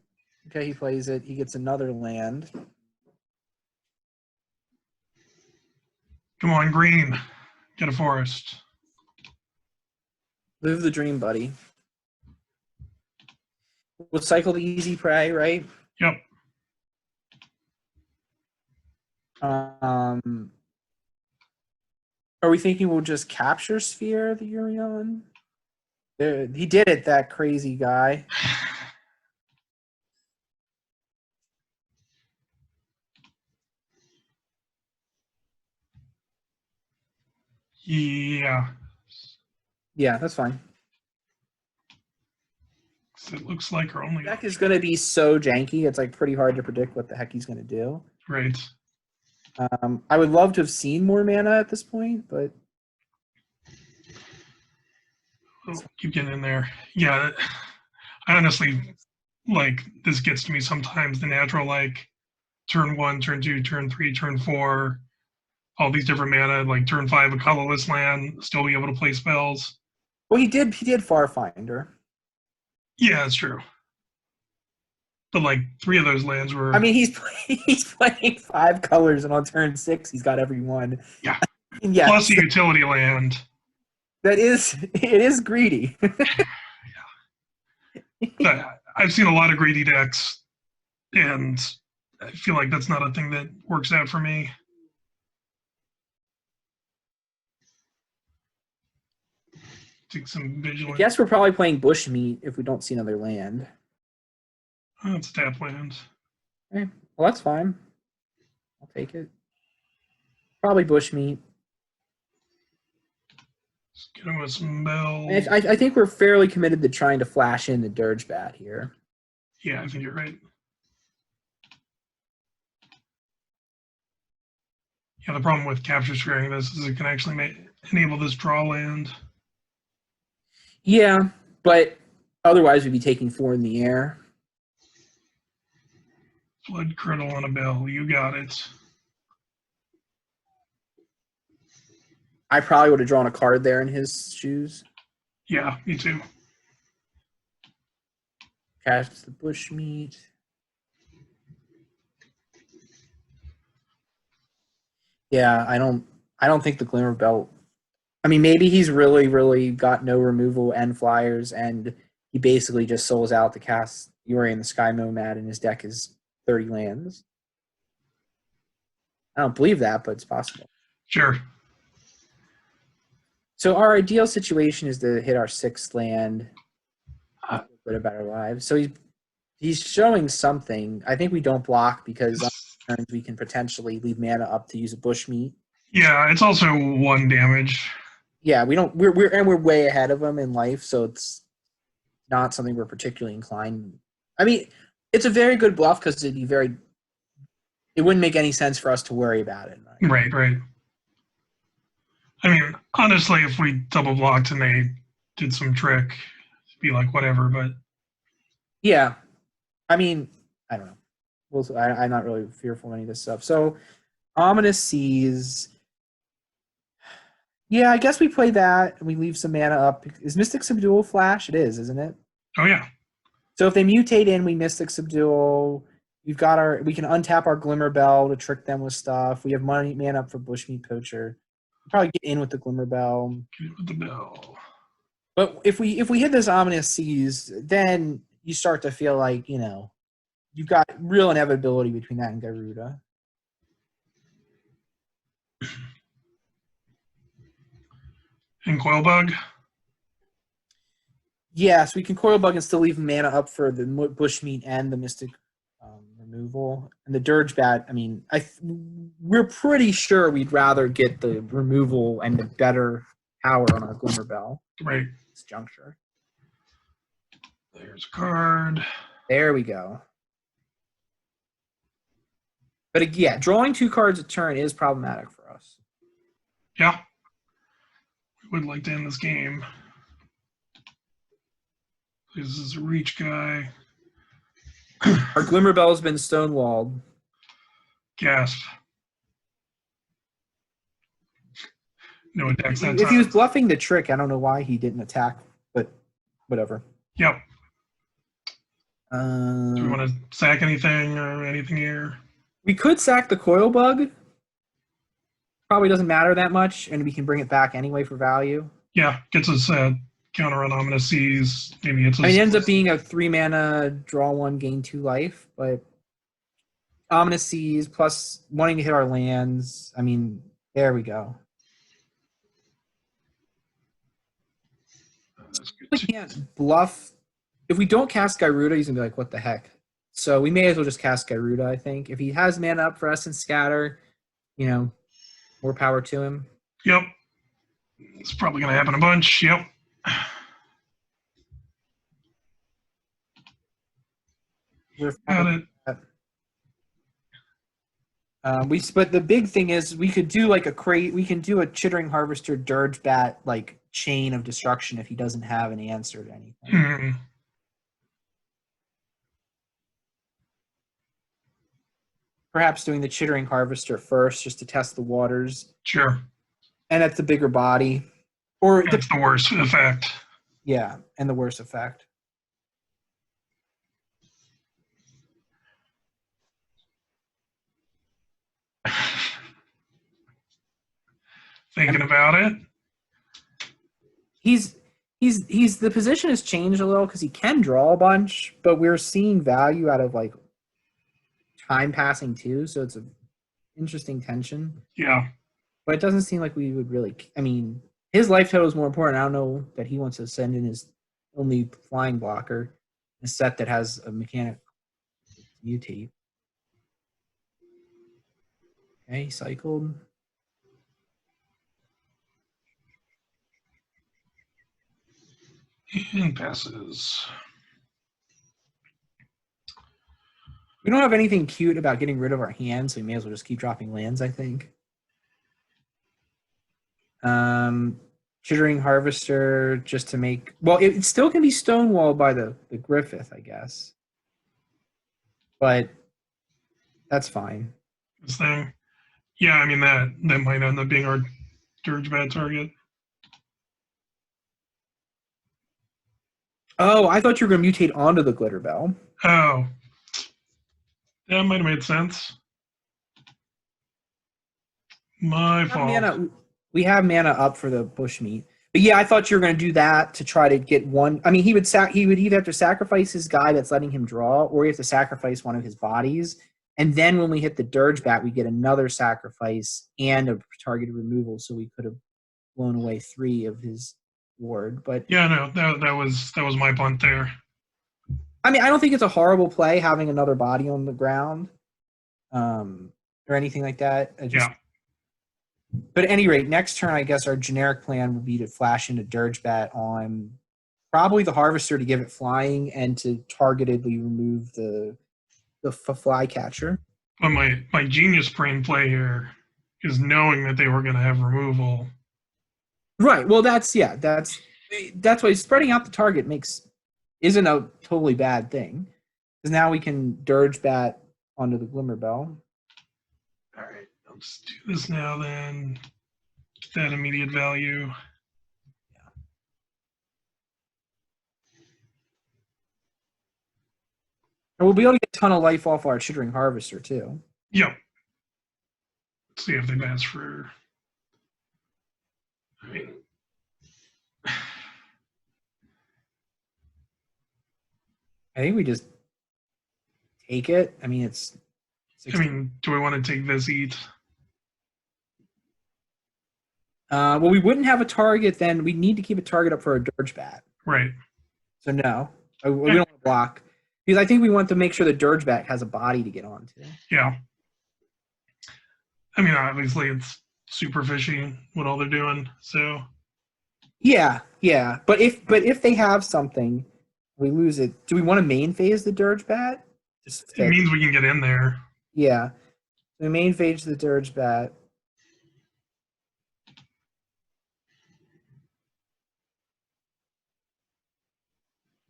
Okay, he plays it. He gets another land. Come on, green. Get a forest. Live the dream, buddy. We'll cycle the easy prey, right? Yep. Are we thinking we'll just capture Sphere the Urion? He did it, that crazy guy. Yeah. Yeah, that's fine. So it looks like our only Deck is going to be so janky, it's like pretty hard to predict what the heck he's going to do. right. I would love to have seen more mana at this point, but Oh, keep getting in there. Yeah. I honestly this gets to me sometimes. The natural turn 1, turn 2, turn 3, turn 4, all these different mana. Like turn 5, a colorless land, still be able to play spells. well, he did Farfinder. Yeah, that's true. But 3 of those lands were. I mean, he's playing 5 colors, and on turn 6, he's got every one. Yeah. Yeah. Plus a utility land. It is greedy. But I've seen a lot of greedy decks, and I feel like that's not a thing that works out for me. Take some I vigilance. guess we're probably playing Bushmeat if we don't see another land. Oh, it's a tap land. Okay. Well, that's fine. I'll take it. Probably Bushmeat. Let's get him with some bells. I think we're fairly committed to trying to flash in the Dirge Bat here. Yeah, I think you're right. Yeah, the problem with capture squaring this is it can actually enable this draw land. Yeah, but otherwise we'd be taking 4 in the air. Flood Curdle on a bell. You got it. I probably would have drawn a card there in his shoes. Yeah, me too. Cast the Bushmeat. Yeah, I don't think the Glimmer Belt. I mean, maybe he's really got no removal and flyers, and he basically just souls out to cast Ikoria in the Sky Nomad, and his deck is 30 lands. I don't believe that, but it's possible. Sure. So our ideal situation is to hit our 6th land. Uh, Feel good about our lives. So he's showing something. I think we don't block because on turns we can potentially leave mana up to use a bushmeat. Yeah, it's also 1 damage. Yeah, we don't. We're way ahead of him in life, so it's not something we're particularly inclined. I mean, it's a very good bluff because it'd be very. It wouldn't make any sense for us to worry about it. Right, right. I mean, honestly, if we double blocked and they did some trick, it'd be like whatever. But Yeah, I mean, I don't know. I'm not really fearful of any of this stuff. So, Ominous Seas. Yeah, I guess we play that and we leave some mana up. Is Mystic Subdual flash? It is, isn't it? oh yeah, So if they mutate in, we Mystic Subdual. We can untap our Glimmer Bell to trick them with stuff. We have mana up for Bushmeat Poacher. We'll probably get in with the Glimmer Bell. get it with the bell. But if we hit this Ominous Seas, then you start to feel like, you've got real inevitability between that and Gyruda. And Coilbug. Yes, we can Coil Bug and still leave mana up for the Bushmeat and the Mystic removal. And the Dirge Bat, I mean, we're pretty sure we'd rather get the removal and the better power on our Glimmer Bell. Right. This juncture. There's a card. There we go. But yeah, drawing 2 cards a turn is problematic for us. Yeah. We would like to end this game. This is a reach guy. Our Glimmer Bell has been stonewalled. Gasp. No attacks that If he was time. bluffing the trick, I don't know why he didn't attack, but whatever. Yep. Do Do we want to sack anything or anything here? We could sack the Coil Bug. Probably doesn't matter that much, and we can bring it back anyway for value. Yeah, gets us counter on Ominous Seas. Maybe it's. I mean, it ends up being a 3 mana, draw 1, gain 2 life, but Ominous Seas plus wanting to hit our lands. I mean, there we go. We can't bluff. If we don't cast Gyruda, he's going to be like, what the heck? So we may as well just cast Gyruda, I think. If he has mana up for us and Scatter, more power to him. Yep. It's probably going to happen a bunch. Yep. Got it. But the big thing is we could do like we can do a Chittering Harvester Dirge Bat like chain of destruction if he doesn't have an answer to anything. Hmm. Perhaps doing the Chittering Harvester first just to test the waters. Sure. And that's the bigger body. Or That's the worst effect. yeah, and the worst effect. Thinking about it. He's the position has changed a little because he can draw a bunch, but we're seeing value out of like time passing too, so it's an interesting tension. Yeah. But it doesn't seem like we would really. I mean, his life total is more important. I don't know that he wants to send in his only flying blocker, a set that has a mechanic mutate. Okay, he cycled. And passes. We don't have anything cute about getting rid of our hands, so we may as well just keep dropping lands, I think. Chittering Harvester just to make... Well, it still can be stonewalled by the Griffith, I guess. But that's fine. This thing. Yeah, I mean, that might end up being our Dirge Bat target. Oh, I thought you were going to mutate onto the Glitter Bell. Oh. That might have made sense. My fault. We have mana up for the Bushmeat. But yeah, I thought you were going to do that to try to get one. I mean, he would either have to sacrifice his guy that's letting him draw, or he have to sacrifice one of his bodies. And then when we hit the dirge bat, we get another sacrifice and a targeted removal, so we could have blown away 3 of his ward. But Yeah, no, that was my punt there. I mean, I don't think it's a horrible play having another body on the ground, or anything like that. Yeah. But at any rate, next turn, I guess our generic plan would be to flash into Dirge Bat on probably the Harvester to give it flying and to targetedly remove the Flycatcher. But my genius brain play here is knowing that they were going to have removal. Right. Well, that's why spreading out the target isn't a totally bad thing, because now we can Dirge Bat onto the Glimmer Bell. All right, let's do this now then. Get that immediate value. And we'll be able to get a ton of life off our Chittering Harvester too. Yep. Let's see if they've asked for. I mean, I think we just take it. I mean, do we want to take this eat? Well, we wouldn't have a target then. We need to keep a target up for a Dirge Bat. Right. So no, we don't want to block, because I think we want to make sure the Dirge Bat has a body to get onto. Yeah. I mean, obviously it's super fishy what all they're doing. So. Yeah. But if they have something, we lose it. Do we want to main phase the Dirge Bat? It means we can get in there. Yeah. We main phase the Dirge Bat.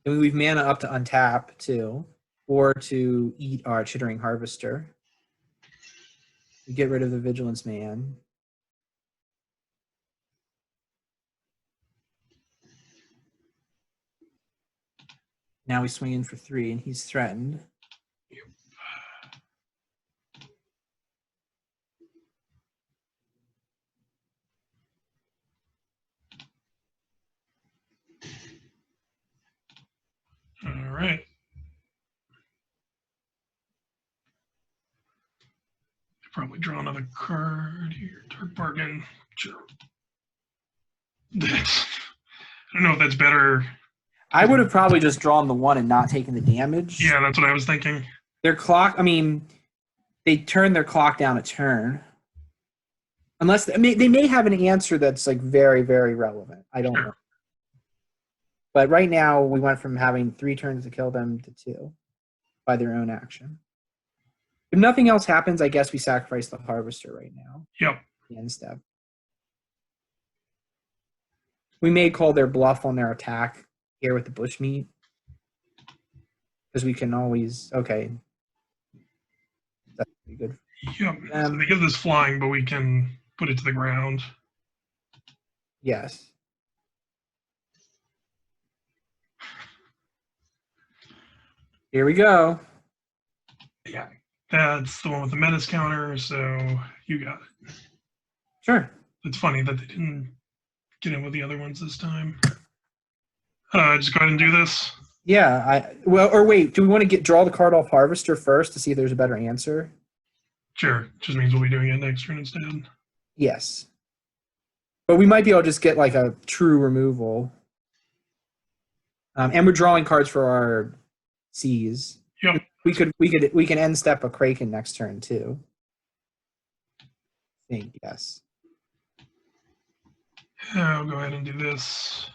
And we leave mana up to untap too, or to eat our Chittering Harvester. We get rid of the Vigilance Man. Now we swing in for 3, and he's threatened. All right. Probably draw another card here. Dark Bargain. Sure. I don't know if that's better. I would have probably just drawn the 1 and not taken the damage. Yeah, that's what I was thinking. Their clock, I mean, they turn their clock down a turn. Unless, they may have an answer that's like very, very relevant. I don't know. But right now, we went from having 3 turns to kill them to 2 by their own action. If nothing else happens, I guess we sacrifice the Harvester right now. Yep. The end step. We may call their bluff on their attack here with the Bushmeat, because we can always, okay. That's pretty good. Yep. So they give this flying, but we can put it to the ground. Yes. Here we go. Yeah. That's the one with the menace counter, so you got it. Sure. It's funny that they didn't get in with the other ones this time. Just go ahead and do this. Yeah. Or wait, do we want to draw the card off Harvester first to see if there's a better answer? Sure. Just means we'll be doing it next turn instead. Yes. But we might be able to just get like a true removal. And we're drawing cards for our C's. Yep. We can end step a Kraken next turn too. I think, yes. I'll go ahead and do this.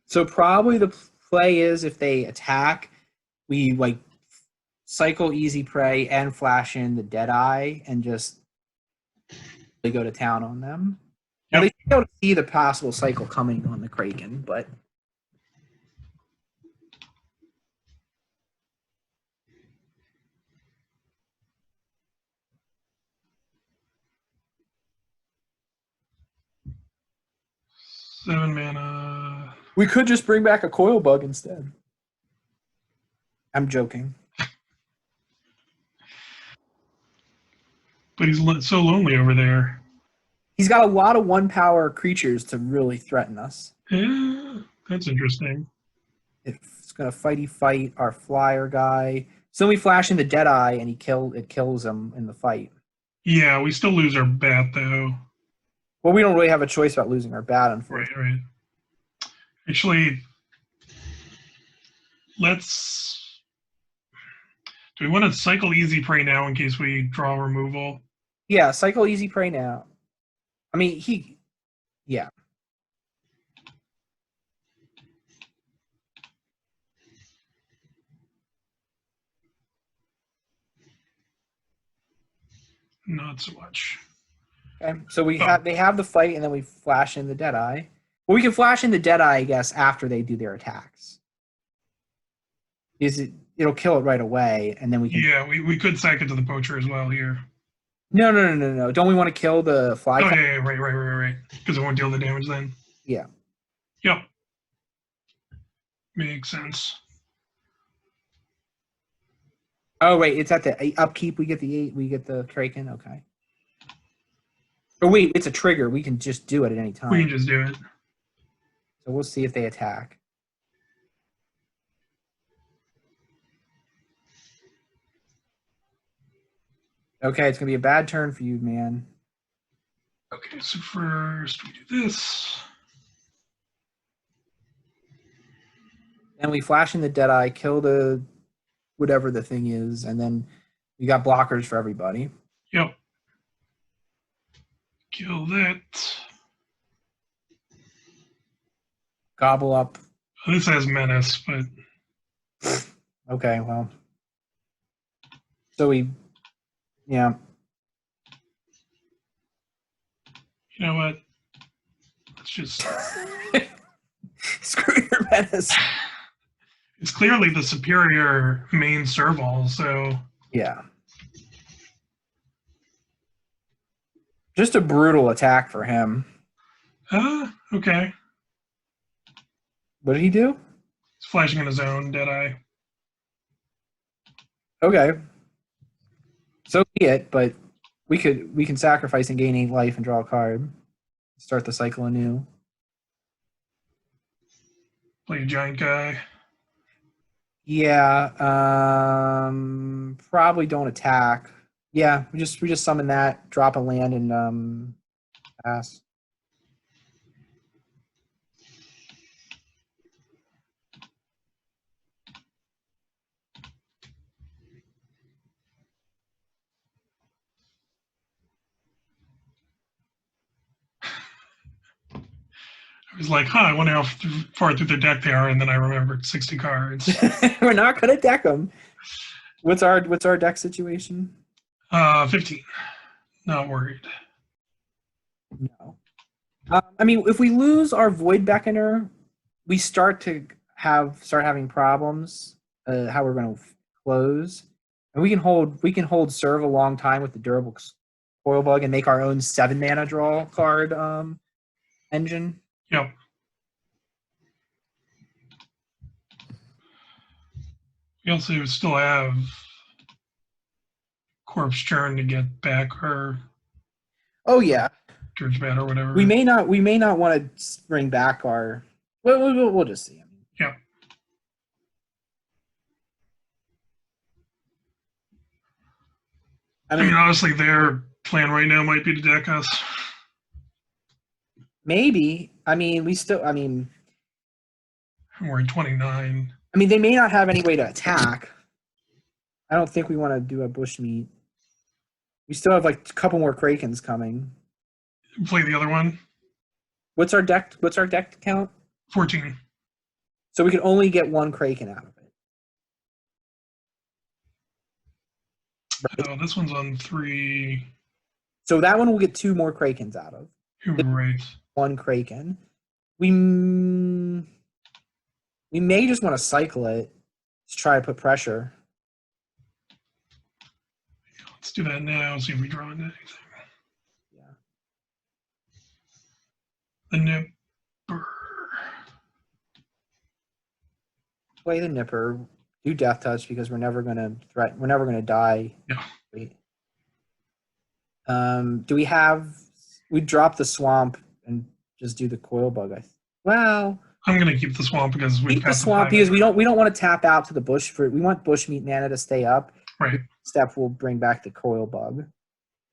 So probably the play is, if they attack, we like cycle Easy Prey and flash in the Deadeye and just they go to town on them. Now they should be able to see the possible cycle coming on the Kraken, but Seven mana. we could just bring back a Coil Bug instead. I'm joking. But he's so lonely over there. He's got a lot of 1-power creatures to really threaten us. Yeah, that's interesting. It's gonna fight our flyer guy. So then we flash in the Deadeye and it kills him in the fight. Yeah, we still lose our bat though. Well, we don't really have a choice about losing our bat, unfortunately. Right. Actually, let's. Do we want to cycle Easy Prey now in case we draw removal? Yeah, cycle Easy Prey now. I mean, yeah. Not so much. Okay, so they have the fight, and then we flash in the Deadeye. Well, we can flash in the Deadeye, I guess, after they do their attacks. It'll kill it right away, and then we can. Yeah, we could sack it to the poacher as well here. No. Don't we want to kill the fly? Oh yeah, right. Because it won't deal the damage then. Yeah. Yep. Makes sense. Oh wait, it's at the upkeep. We get the Kraken. Okay. Oh wait, it's a trigger. We can just do it at any time. We can just do it. So we'll see if they attack. Okay, it's gonna be a bad turn for you, man. Okay, so first we do this. And we flash in the Deadeye, kill the whatever the thing is, and then we got blockers for everybody. Yep. Kill that. Gobble up. This has menace, but Okay, well. So yeah. you know what? Let's just. Screw your menace. It's clearly the superior main serval, so. Yeah. Just a brutal attack for him. Okay. What did he do? He's flashing in his own Deadeye. Okay. So be it, but we can sacrifice and gain 8 life and draw a card. Start the cycle anew. Play a giant guy. Yeah, probably don't attack. Yeah, we just summon that, drop a land, and pass. I was like, I wonder how far through the deck they are, and then I remembered 60 cards. We're not gonna deck them. What's our deck situation? 15. Not worried. No. I mean, if we lose our Void Beckoner, we start having problems. How we're going to close, and we can hold serve a long time with the durable coil bug and make our own 7-mana draw card engine. Yep. We also still have Corpse Churn to get back our Oh yeah, Dirge Bat or whatever. we may not want to bring back our. We'll just see. Yeah. I mean, honestly, their plan right now might be to deck us. Maybe. I mean, We're at 29. I mean, they may not have any way to attack. I don't think we want to do a bushmeat. We still have like a couple more Krakens coming. Play the other one. What's our deck count? 14. So we can only get 1 Kraken out of it. Right. Oh, this one's on 3. So that one we'll get 2 more Krakens out of. Right. 1 Kraken. We may just want to cycle it to try to put pressure. Let's do that now. See if we draw into anything. Yeah. The Nipper. Play the Nipper. Do Death Touch because we're never gonna die. Yeah. Wait. Do we have? We drop the swamp and just do the coil bug. Well, I'm gonna keep the swamp because we've keep got the swamp because we don't want to tap out to the bush for. We want bushmeat mana to stay up. Right. Step will bring back the coil bug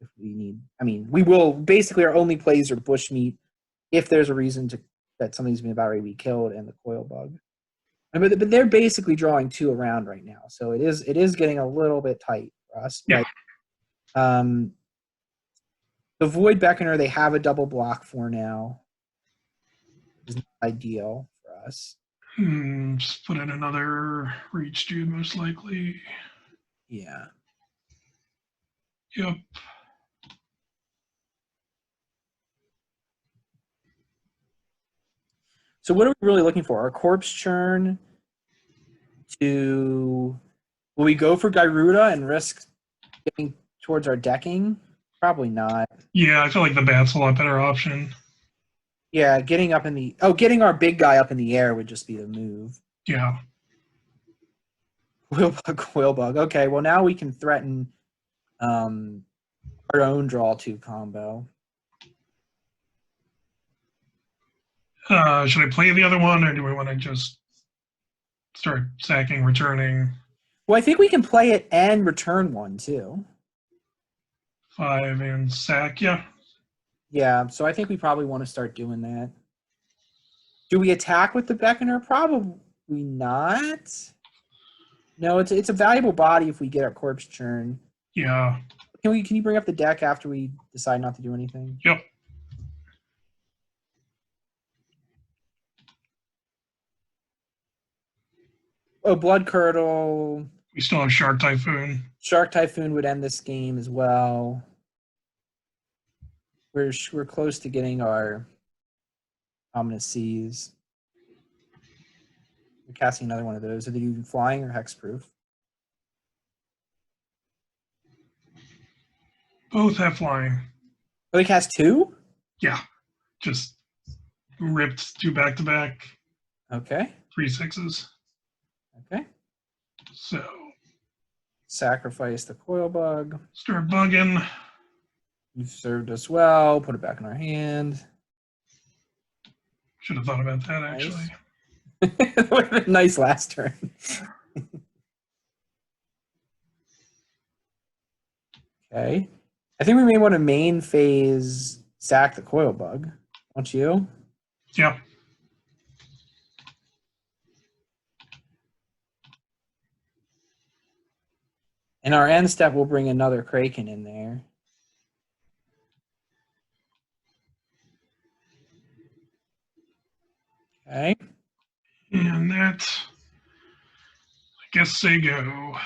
if we need. I mean, we will basically our only plays are bushmeat if there's a reason that something's been about ready to be killed and the coil bug. But they're basically drawing 2 around right now, so it is getting a little bit tight for us. Yeah. But, the Void Beckoner they have a double block for now. Is not ideal for us. Just put in another reach dude, most likely. Yeah. Yep. So what are we really looking for? Our corpse churn to... Will we go for Gyruda and risk getting towards our decking? Probably not. Yeah, I feel like the bat's a lot better option. Yeah, getting up in the... Oh, getting our big guy up in the air would just be the move. Yeah. Coil bug. Okay, well now we can threaten our own draw 2 combo. Should I play the other one, or do we want to just start sacking, returning? Well, I think we can play it and return 1 too. 5 and sack, yeah. Yeah, so I think we probably want to start doing that. Do we attack with the Beckoner? Probably not. No, it's a valuable body if we get our corpse churn. Yeah. Can you bring up the deck after we decide not to do anything? Yep. Oh, Blood Curdle. We still have Shark Typhoon. Shark Typhoon would end this game as well. We're close to getting our Ominous Seas. We're casting another one of those. Are they even flying or hexproof? Both have flying. Oh, they cast 2? Yeah. Just ripped 2 back-to-back. Okay. 3 6s. Okay. So. Sacrifice the coil bug. Start bugging. You've served us well. Put it back in our hand. Should have thought about that, actually. Nice. That would have been nice last turn. Okay. I think we may want to main phase sack the coil bug. Don't you? Yeah. And our end step will bring another Kraken in there. Okay. And that, I guess they go.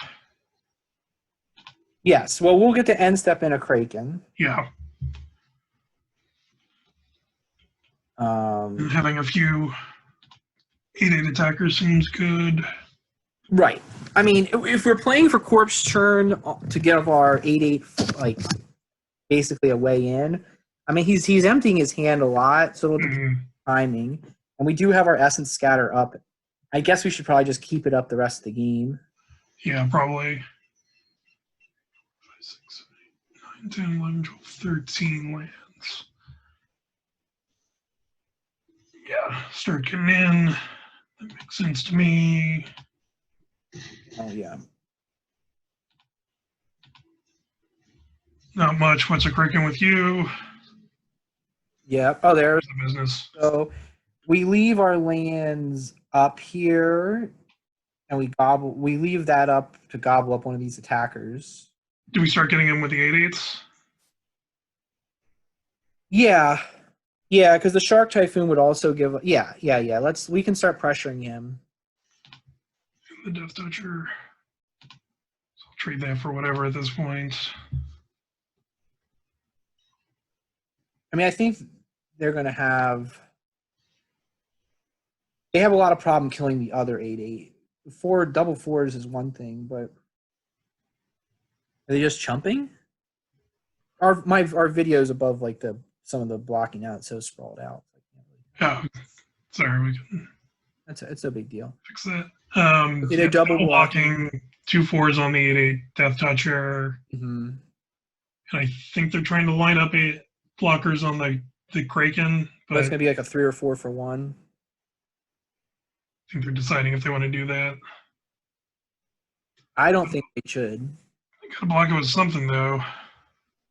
Yes. Well, we'll get the end step in a Kraken. Yeah. Having a few 8/8 attackers seems good. Right. I mean, if we're playing for corpse churn to give our 8/8 like basically a way in, I mean he's emptying his hand a lot, so it'll be timing. And we do have our essence scatter up. I guess we should probably just keep it up the rest of the game. Yeah, probably. 5, 6, 7, 8, 9, 10, 11, 12, 13 lands. Yeah, start getting in. That makes sense to me. Oh yeah. Not much. What's a Kraken with you? Yeah. Oh, there's The business. so we leave our lands up here, and we leave that up to gobble up one of these attackers. Do we start getting in with the 8/8s? Yeah, yeah, because the Shark Typhoon would also give. Yeah. We can start pressuring him. The Death Toucher. So I'll trade that for whatever at this point. I mean, I think they're going to have. They have a lot of problem killing the other 8/8. 4 double 4s is one thing, but are they just chumping? Our videos above like some of the blocking out so sprawled out. Oh, sorry, we can It's a big deal. fix that. Okay, they're double blocking 2 4s on the 8/8 Death Toucher. Mm-hmm. And I think they're trying to line up blockers on the Kraken, But but it's I gonna be like a 3 or 4 for 1. think they're deciding if they want to do that. I don't think they should. I gotta block it with something though.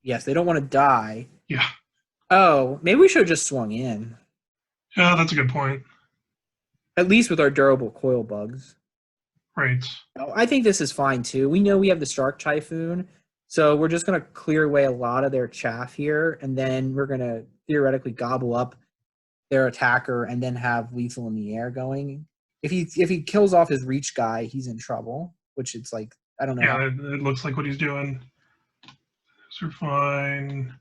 Yes, they don't want to die. Yeah. Oh, maybe we should have just swung in. Yeah, that's a good point. At least with our durable coil bugs. Right. Oh, I think this is fine too. We know we have the Shark Typhoon, so we're just going to clear away a lot of their chaff here, and then we're going to theoretically gobble up their attacker and then have lethal in the air going. If he kills off his reach guy, he's in trouble, which it's like, I don't know. Yeah, it looks like what he's doing. Those are fine.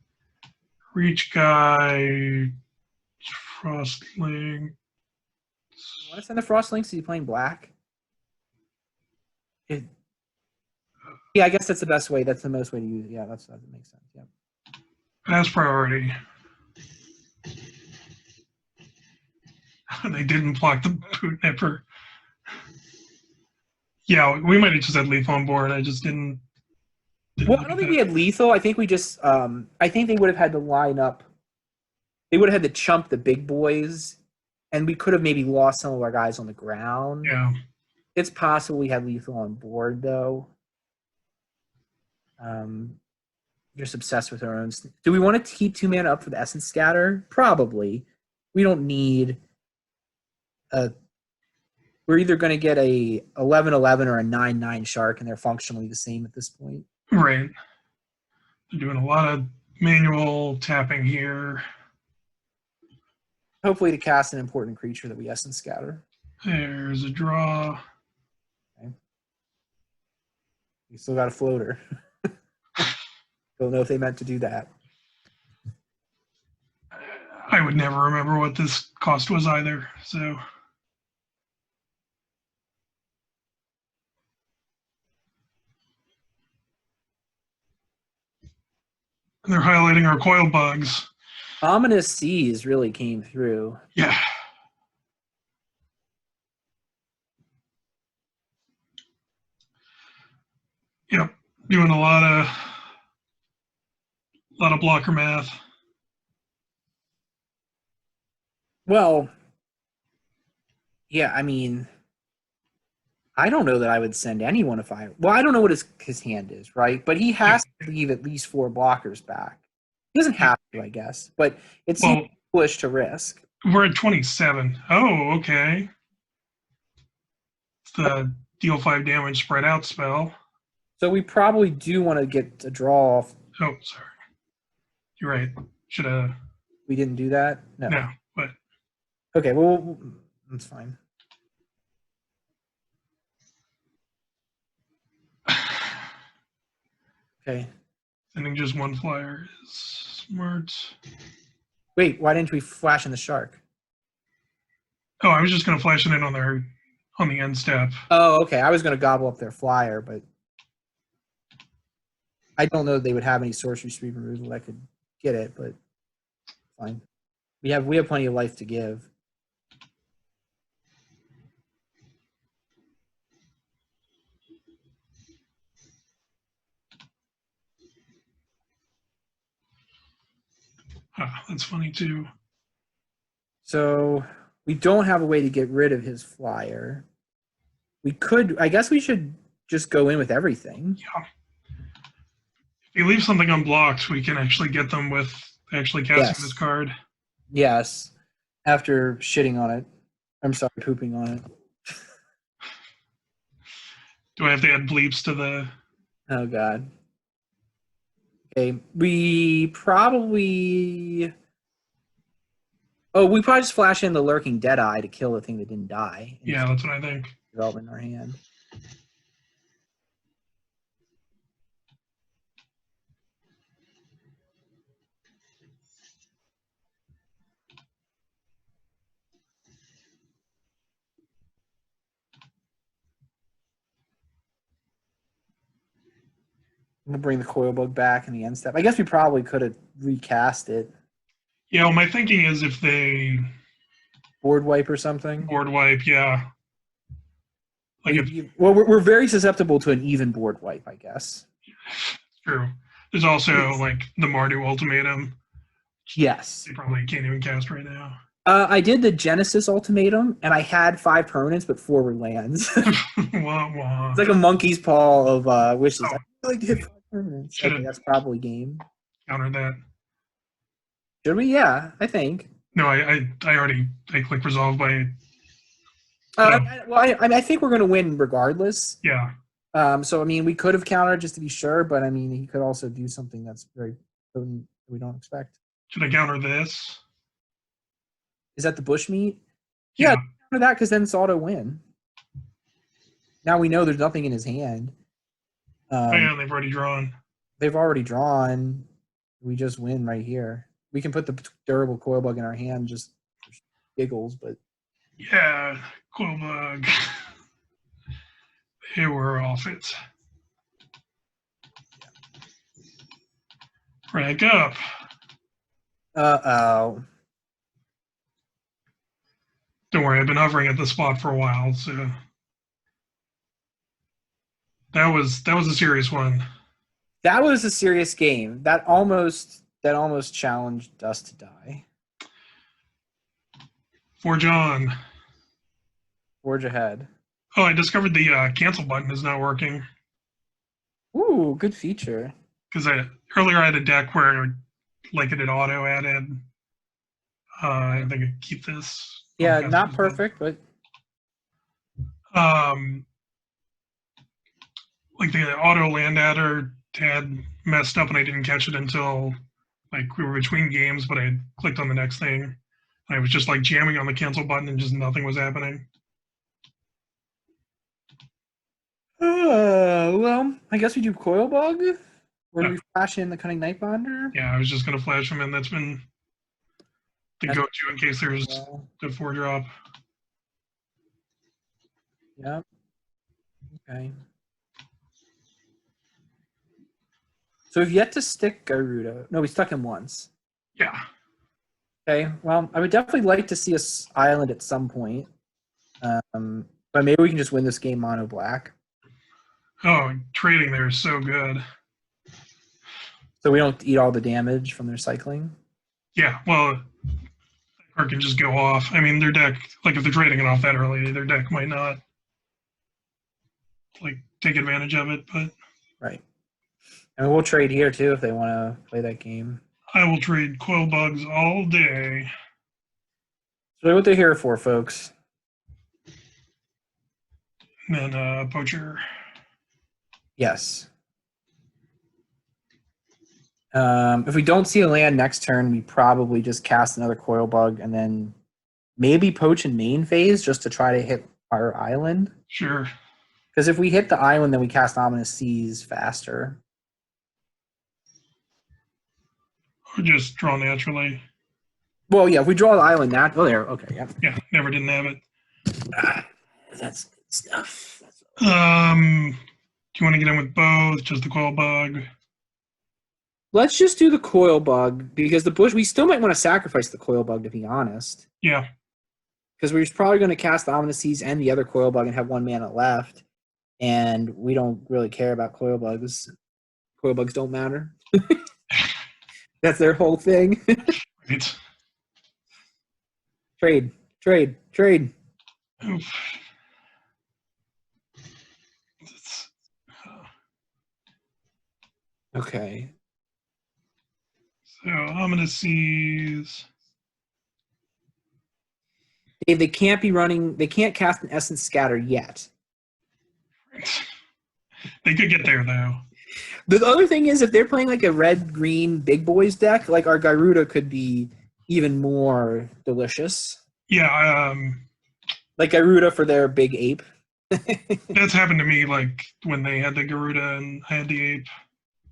Reach guy, Frostlink. You want to send a Frostlink? Is he playing black? Yeah, I guess that's the best way. That's the most way to use it. Yeah, that makes sense. Yeah. Pass priority. They didn't block the boot nipper. Yeah, we might have just had lethal on board. I just didn't Well, I don't think we had lethal. I think we just I think they would have had to line up. They would have had to chump the big boys, and we could have maybe lost some of our guys on the ground. Yeah. It's possible we had lethal on board though. Just obsessed with our own. Do we want to keep 2 mana up for the Essence Scatter? Probably. We don't need a. We're either going to get a 11/11 or a 9/9 Shark, and they're functionally the same at this point. Right. They're doing a lot of manual tapping here. Hopefully to cast an important creature that we Essence Scatter. There's a draw. Okay. We still got a floater. Don't know if they meant to do that. I would never remember what this cost was either, so. And they're highlighting our coil bugs. Ominous Seas really came through. Yeah. Yep. Doing a lot of blocker math. Well, yeah, I mean, I don't know that I would send anyone if I. Well, I don't know what his hand is, right? But he has to leave at least 4 blockers back. He doesn't have to, I guess, but it seems foolish to risk. We're at 27. Oh, okay. It's the deal 5 damage spread out spell. So we probably do want to get a draw off. Oh, sorry. You're right. Should have. We didn't do that? No, but. Okay, well, that's fine. Okay. Sending just 1 flyer is smart. Wait, why didn't we flash in the Shark? Oh, I was just going to flash it in on the end step. Oh, okay. I was going to gobble up their flyer, but I don't know that they would have any sorcery speed removal that could get it, but fine. We have plenty of life to give. That's funny too. So we don't have a way to get rid of his flyer. We could, I guess we should just go in with everything. Yeah. If you leave something unblocked, we can actually get them with actually casting this card. Yes. After shitting on it. I'm sorry, pooping on it. Do I have to add bleeps to the... Oh, God. Okay, we probably... Oh, we probably just flash in the Lurking Deadeye to kill the thing that didn't die. Yeah, that's what I think. Development in our hand. We'll bring the coil bug back in the end step. I guess we probably could have recast it. Yeah, well, my thinking is if they... Board wipe or something? Board wipe, yeah. Like well, we're very susceptible to an even board wipe, I guess. True. There's also like the Mardu Ultimatum. Yes. They probably can't even cast right now. I did the Genesis Ultimatum, and I had 5 permanents, but 4 were lands. Wah, wah. It's like a monkey's paw of wishes. Oh. I like to hit 5 permanents. Should've- Okay, that's probably game. Counter that. Should we? Yeah, I think. No, I already clicked resolve by I think we're going to win regardless. yeah. So, I mean, we could have countered just to be sure, but, I mean, he could also do something that's very potent that we don't expect. Should I counter this? Is that the bushmeat? Yeah. Counter that because then it's auto win. Now we know there's nothing in his hand. Oh yeah, they've already drawn. They've already drawn. We just win right here. We can put the durable coil bug in our hand just for giggles, but Yeah, coil bug. Here we're off it. Rank up. uh-oh. Don't worry, I've been hovering at the spot for a while, so that was a serious one. That was a serious game. That almost challenged us to die. For John. Forge ahead. Oh, I discovered the cancel button is not working. Ooh, good feature. Because earlier I had a deck where like it had auto added. I think I keep this. Yeah, not perfect, but like the auto land adder had messed up and I didn't catch it until like we were between games, but I had clicked on the next thing. I was just like jamming on the cancel button and just nothing was happening. well, I guess we do coil bug. Or do we flash in the cunning night bonder? Yeah, I was just gonna flash him in. That's been the go-to in case there's the 4-drop. Yep. Okay. So we've yet to stick Gyruda. No, we stuck him once. Yeah. Okay. Well, I would definitely like to see us island at some point. But maybe we can just win this game mono black. Oh, trading there is so good. So we don't eat all the damage from their cycling. Yeah, well, or can just go off. I mean, their deck, like if they're trading it off that early, their deck might not like take advantage of it. But Right. And we'll trade here too if they want to play that game. I will trade coil bugs all day. So what they're here for, folks. And then poacher. Yes. If we don't see a land next turn, we probably just cast another coil bug and then maybe poach in main phase just to try to hit our island. Sure. Because if we hit the island, then we cast Ominous Seas faster. Or just draw naturally. Well, yeah, if we draw the island now. Oh, there. Okay, yeah. Yeah, never didn't have it. That's good stuff. Do you want to get in with both? Just the coil bug? Let's just do the coil bug because the bush. We still might want to sacrifice the coil bug to be honest. Yeah. Because we're probably going to cast the Ominous Seas and the other coil bug and have 1 mana left, and we don't really care about coil bugs. Coil bugs don't matter. That's their whole thing. Right. Trade. Oof. Okay. So Ominous Seas. Dave, they can't be running. They can't cast an Essence Scatter yet. They could get there though. The other thing is, if they're playing like a red-green big boys deck, like our Gyruda could be even more delicious. Yeah, Like Gyruda for their big ape. that's happened to me like when they had the Gyruda and I had the ape.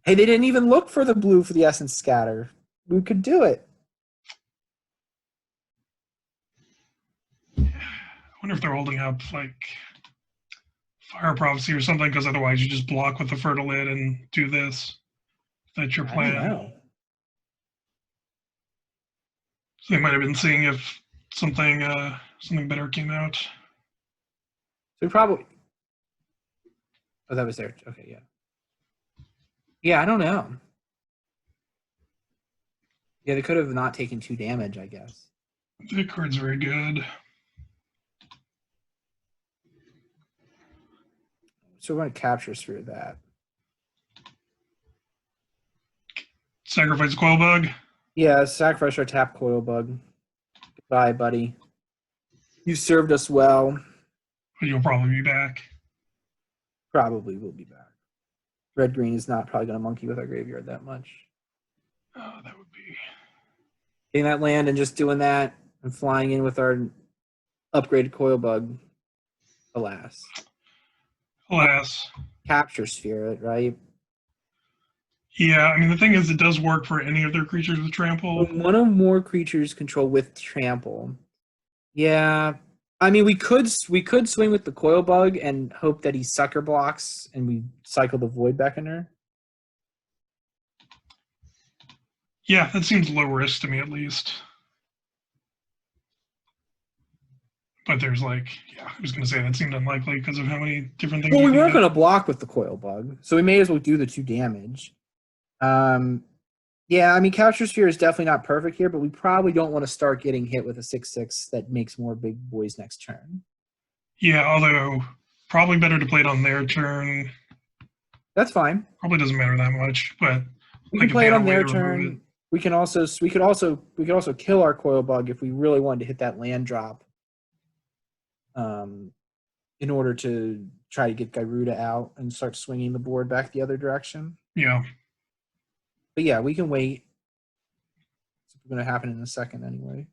Hey, they didn't even look for the blue for the Essence Scatter. We could do it. I wonder if they're holding up like Fire Prophecy or something, because otherwise you just block with the Fertilid and do this. If that's your plan. I don't know. So they might have been seeing if something better came out. So we probably. Oh, that was there. Okay, yeah. Yeah, I don't know. Yeah, they could have not taken 2 damage, I guess. That card's very good. So we're going to capture through that. Sacrifice Coil Bug. Yeah, sacrifice our tap coil bug. Goodbye, buddy. You served us well. But you'll probably be back. Probably will be back. Red green is not probably going to monkey with our graveyard that much. Oh, that would be. Getting that land and just doing that and flying in with our upgraded coil bug. Alas. Alas. Capture sphere, right? Yeah, I mean, the thing is, it does work for any of their creatures with trample. When one or more creatures control with trample. Yeah. I mean, we could swing with the coil bug and hope that he sucker blocks and we cycle the void beckoner. Yeah, that seems low risk to me, at least. But there's like, yeah, I was going to say that seemed unlikely because of how many different things. Well, we you weren't get. going to block with the coil bug, so we may as well do the 2 damage. Yeah, I mean, Capture Sphere is definitely not perfect here, but we probably don't want to start getting hit with a 6/6 that makes more big boys next turn. Yeah, although probably better to play it on their turn. That's fine. Probably doesn't matter that much, but We like can if play they it had on a way their to remove turn. it. We could also kill our coil bug if we really wanted to hit that land drop. In order to try to get Gyruda out and start swinging the board back the other direction. Yeah. But yeah, we can wait. It's going to happen in a second anyway.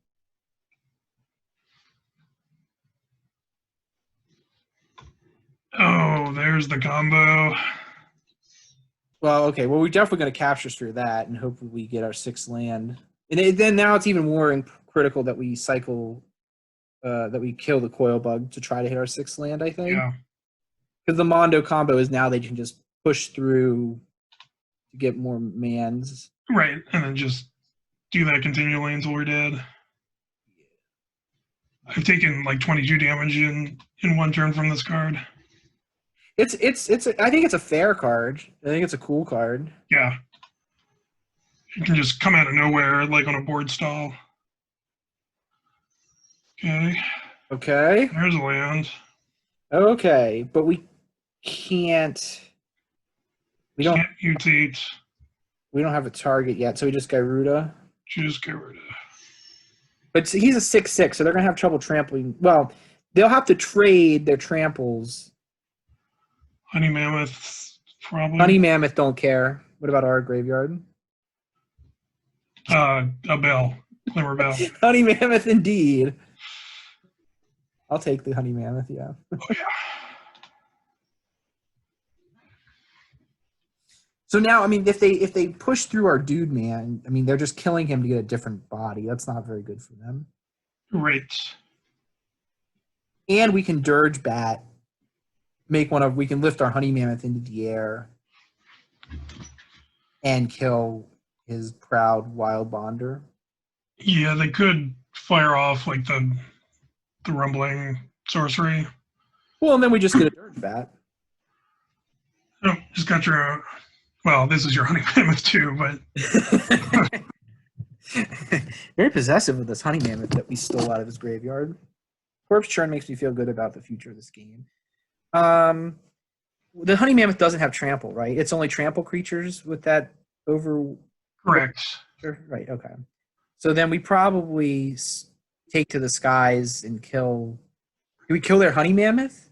Oh, there's the combo. Well, okay. Well, we're definitely going to capture through that and hopefully we get our 6th land. And then now it's even more critical that we cycle, that we kill the coil bug to try to hit our 6th land, I think. Yeah. Because the Mondo combo is now they can just push through to get more mans. Right, and then just do that continually until we're dead. I've taken like 22 damage in one turn from this card. I think it's a fair card. I think it's a cool card. Yeah. It can just come out of nowhere, like on a board stall. Okay. Okay. There's a land. Okay, but we can't. We don't. Can't mutate. We don't have a target yet, so we just Gyruda. Just get rid of. But he's a 6/6, so they're gonna have trouble trampling. Well, they'll have to trade their tramples. Honey Mammoth, probably. Honey Mammoth don't care. What about our graveyard? A bell. Glimmer Bell. Honey Mammoth, indeed. I'll take the Honey Mammoth. Yeah. Oh, yeah. So now, I mean, if they push through our dude man, I mean, they're just killing him to get a different body. That's not very good for them. Right. And we can dirge bat, we can lift our Honey Mammoth into the air and kill his proud wild bonder. Yeah, they could fire off like the rumbling sorcery. Well, and then we just get a dirge bat. Oh, just got your own. Well, this is your Honey Mammoth too, but Very possessive of this Honey Mammoth that we stole out of his graveyard. Corpse Churn makes me feel good about the future of this game. The Honey Mammoth doesn't have trample, right? It's only trample creatures with that over. correct. Right. Okay. So then we probably take to the skies and kill. Do we kill their Honey Mammoth?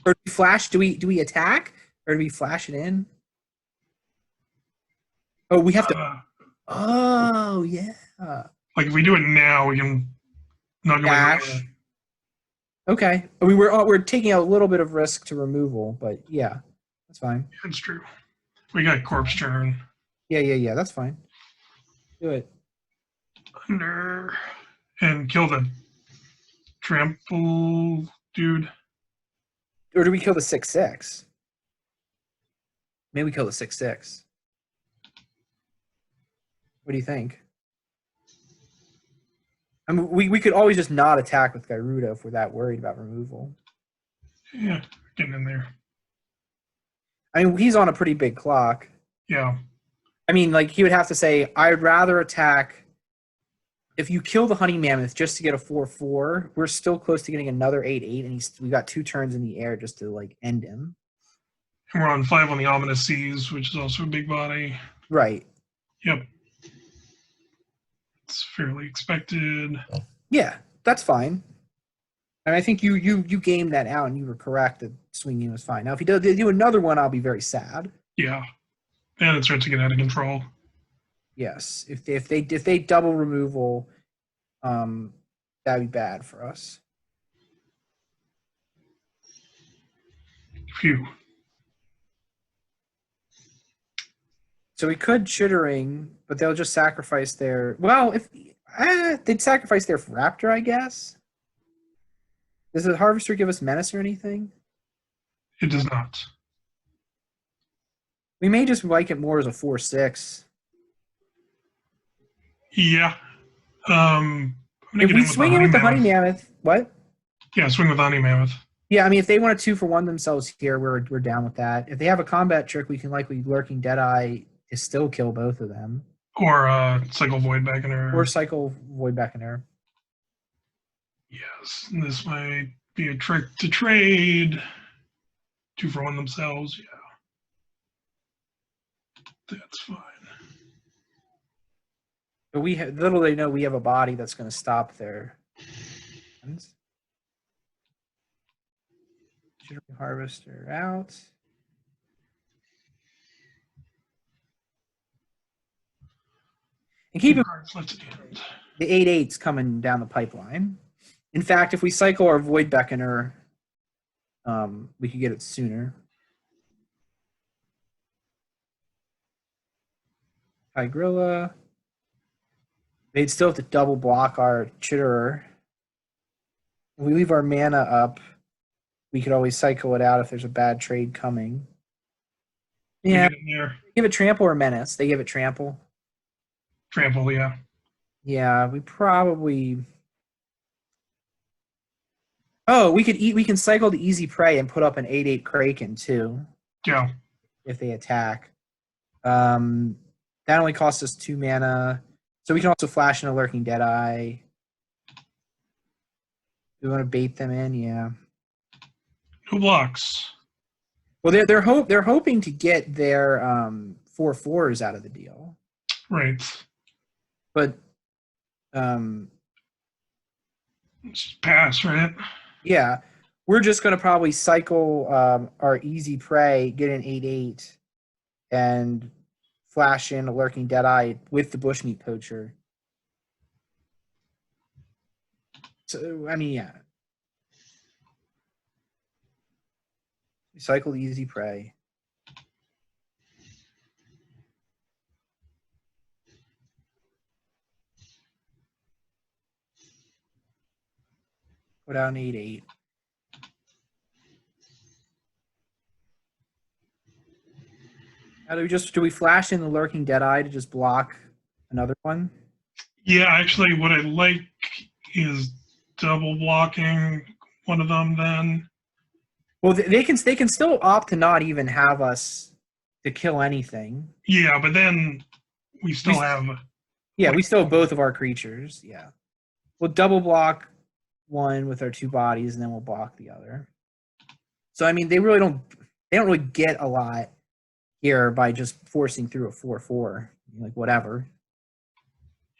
Or do we flash? Do we attack? Or do we flash it in? Oh, we have to. Oh, yeah. Like if we do it now, we can not go Dash. anywhere. Okay. We're taking a little bit of risk to removal, but yeah, that's fine. That's true. We got Corpse Churn. Yeah. That's fine. Do it. Under and kill the trample dude. Or do we kill the 6/6? Maybe we kill the 6/6. What do you think? I mean, we could always just not attack with Gyruda if we're that worried about removal. Yeah, getting in there. I mean, he's on a pretty big clock. Yeah. I mean, like he would have to say, I'd rather attack. If you kill the honey mammoth just to get a 4/4, we're still close to getting another 8/8, and we got 2 turns in the air just to like end him. And we're on 5 on the Ominous Seas, which is also a big body. Right. Yep. It's fairly expected. Yeah, that's fine. And I think you gamed that out, and you were correct that swinging was fine. Now, if he does do another one, I'll be very sad. Yeah. And it starts to get out of control. Yes, if they double removal, that'd be bad for us. Phew. So we could Chittering, but they'll just sacrifice their. Well, if they'd sacrifice their Raptor, I guess. Does the Harvester give us Menace or anything? It does not. We may just like it more as a 4/6. Yeah. I'm gonna If get we in with swing in with the Honey Mammoth, what? Yeah, swing with the Honey Mammoth. Yeah, I mean, if they want to 2-for-1 themselves here, we're down with that. If they have a combat trick, we can likely Lurking Deadeye to still kill both of them. Or Cycle Void back in her. Or cycle Void back in there. Yes, this might be a trick to trade. 2-for-1 themselves, yeah. That's fine. But little they know we have a body that's going to stop their. Harvester out. And keep it. The 8/8's coming down the pipeline. In fact, if we cycle our Void Beckoner, we could get it sooner. Gyruda. They'd still have to double block our Chitterer. If we leave our mana up, we could always cycle it out if there's a bad trade coming. Yeah. Give it Trample or Menace. They give it Trample. Trample, yeah. Yeah, we probably. Oh, we can cycle the Easy Prey and put up an 8/8 Kraken too. Yeah. If they attack. That only costs us 2 mana. So we can also flash in a Lurking Deadeye. We want to bait them in, yeah. Who blocks? Well, they're hoping to get their 4/4s out of the deal. Right. But just pass, right? Yeah, we're just going to probably cycle our Easy Prey, get an 8/8, and flash in a Lurking Deadeye with the Bushmeat Poacher. So, I mean, yeah. We cycle Easy Prey. Put out an 8/8. Now do we flash in the Lurking Deadeye to just block another one? Yeah, actually, what I like is double blocking one of them. Then. Well, they can still opt to not even have us to kill anything. Yeah, but then we still have. Yeah, we still have both of our creatures. Yeah, we'll double block one with our 2 bodies, and then we'll block the other. So I mean, they don't really get a lot here by just forcing through a 4/4, like whatever.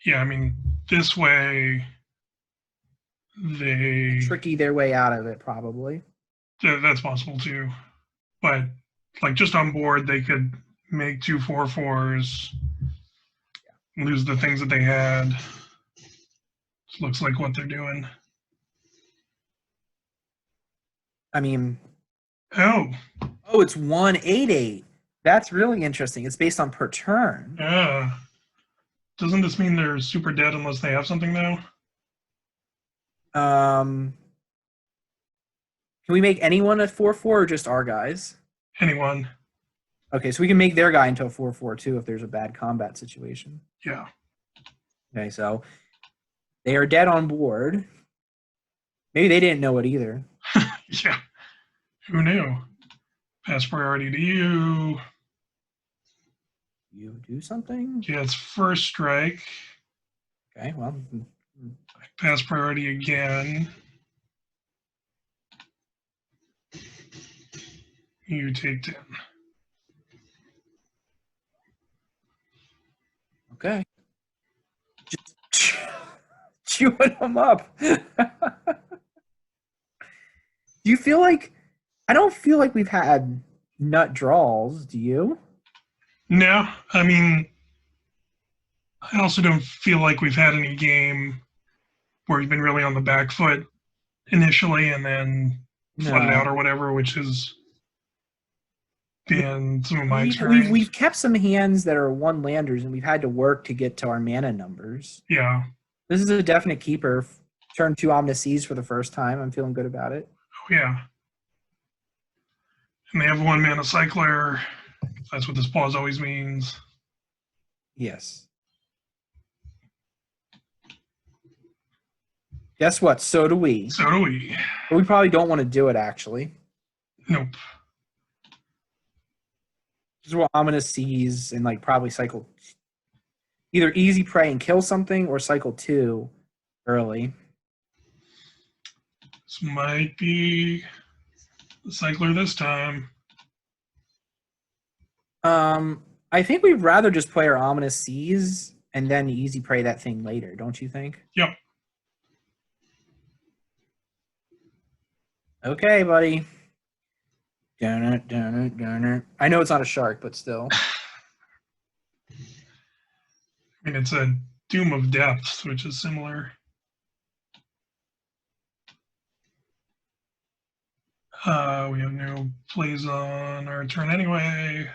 Yeah, I mean, this way they tricky their way out of it, probably. That's possible too, but like just on board, they could make 2 4/4s, lose the things that they had. This looks like what they're doing. I mean, oh, it's 1 8/8. That's really interesting. It's based on per turn. Yeah. Doesn't this mean they're super dead unless they have something now? Can we make anyone a 4/4 or just our guys? Anyone. Okay, so we can make their guy into a 4/4 too if there's a bad combat situation. Yeah. Okay, so they are dead on board. Maybe they didn't know it either. Yeah. Who knew? Pass priority to you. You do something? Yeah, it's first strike. Okay, well, Pass priority again. You take 10. okay. Just chewing them up. Do you feel like, I don't feel like we've had nut draws, do you? No, I mean, I also don't feel like we've had any game where we've been really on the back foot initially and then flooded out No. or whatever, which has been some of my We've experience. kept some hands that are one landers, and we've had to work to get to our mana numbers. Yeah. This is a definite keeper. Turn 2 Omnis Seas for the first time. I'm feeling good about it. Oh, yeah. And they have 1 mana cycler. That's what this pause always means. Yes. Guess what? So do we. So do we. But we probably don't want to do it, actually. Nope. This is what Omnis Seas and like probably cycle either easy prey and kill something or cycle 2 early. This might be the cycler this time. I think we'd rather just play our Ominous Seas and then easy prey that thing later, don't you think? Yep. Okay, buddy. Darn it, darn it, darn it. I know it's not a shark, but still. I mean, it's a Doom of Depths, which is similar. We have no plays on our turn anyway.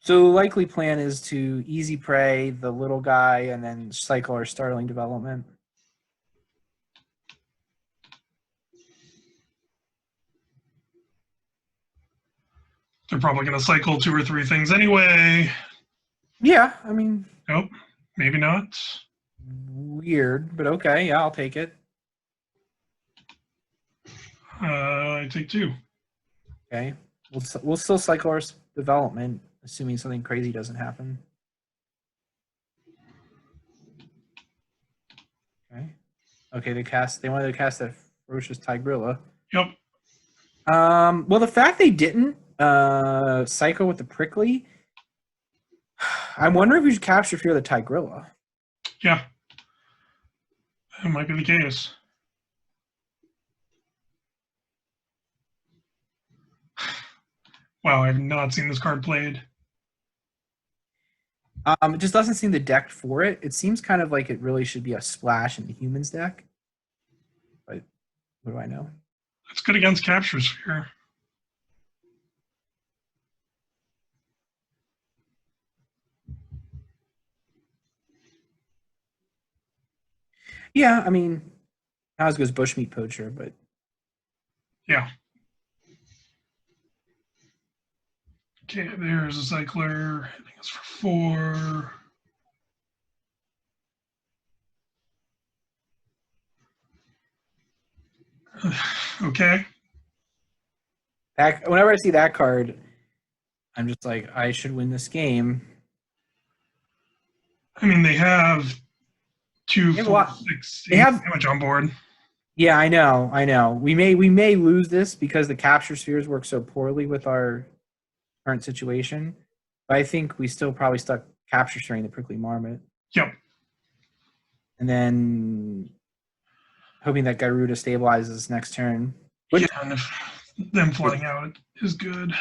So likely plan is to easy prey the little guy and then cycle our startling development. They're probably going to cycle 2 or 3 things anyway. Yeah, I mean, Nope, maybe not. weird, but okay. Yeah, I'll take it. I take 2. Okay, we'll still cycle our development, assuming something crazy doesn't happen. Okay. Okay, they wanted to cast that ferocious Tigrilla. Yep. Well, the fact they didn't cycle with the prickly, I wonder if we should capture fear of the Tigrilla. Yeah. That might be the case. Wow, I've not seen this card played. It just doesn't seem the deck for it. It seems kind of like it really should be a splash in the humans deck. But what do I know? That's good against Capture Sphere. Yeah, I mean, not as good as Bushmeat Poacher, but Yeah. Okay, there's a cycler. I think it's for 4. Okay. whenever I see that card, I'm just like, I should win this game. I mean, they have 2, have a 4, lot- 6, they 8 have- damage on board. Yeah, I know. We may lose this because the capture spheres work so poorly with our current situation. But I think we still probably stuck capture sphering the prickly marmot. Yep. And then hoping that Gyruda stabilizes next turn. Which, Yeah, and if them flooding out is good.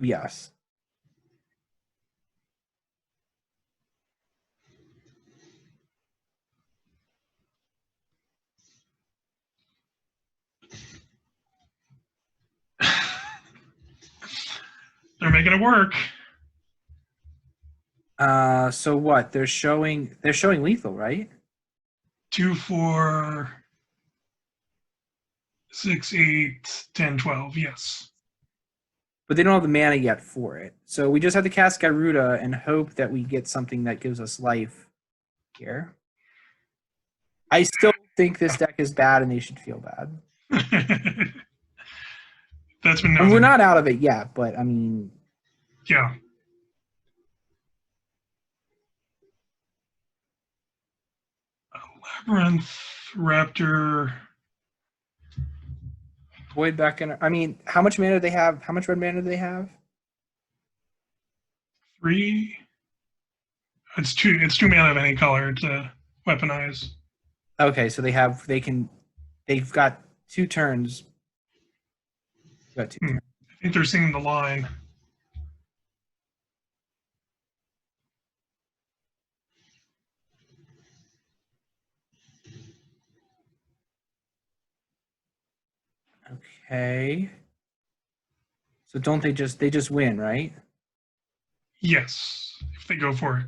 yes. They're making it work. So what? They're showing lethal, right? 2, 4, 6, 8, 10, 12. Yes. But they don't have the mana yet for it. So we just have to cast Gyruda and hope that we get something that gives us life here. I still think this deck is bad and they should feel bad. That's been And noted. we're not out of it yet, but I mean, Yeah. Labyrinth, Raptor. Void back in. I mean, how much mana do they have? How much red mana do they have? 3. It's two. It's 2 mana of any color to weaponize. Okay, so they've got 2 turns. Got 2 turns. I think they're seeing the line. Okay. So don't they just win, right? Yes, if they go for it.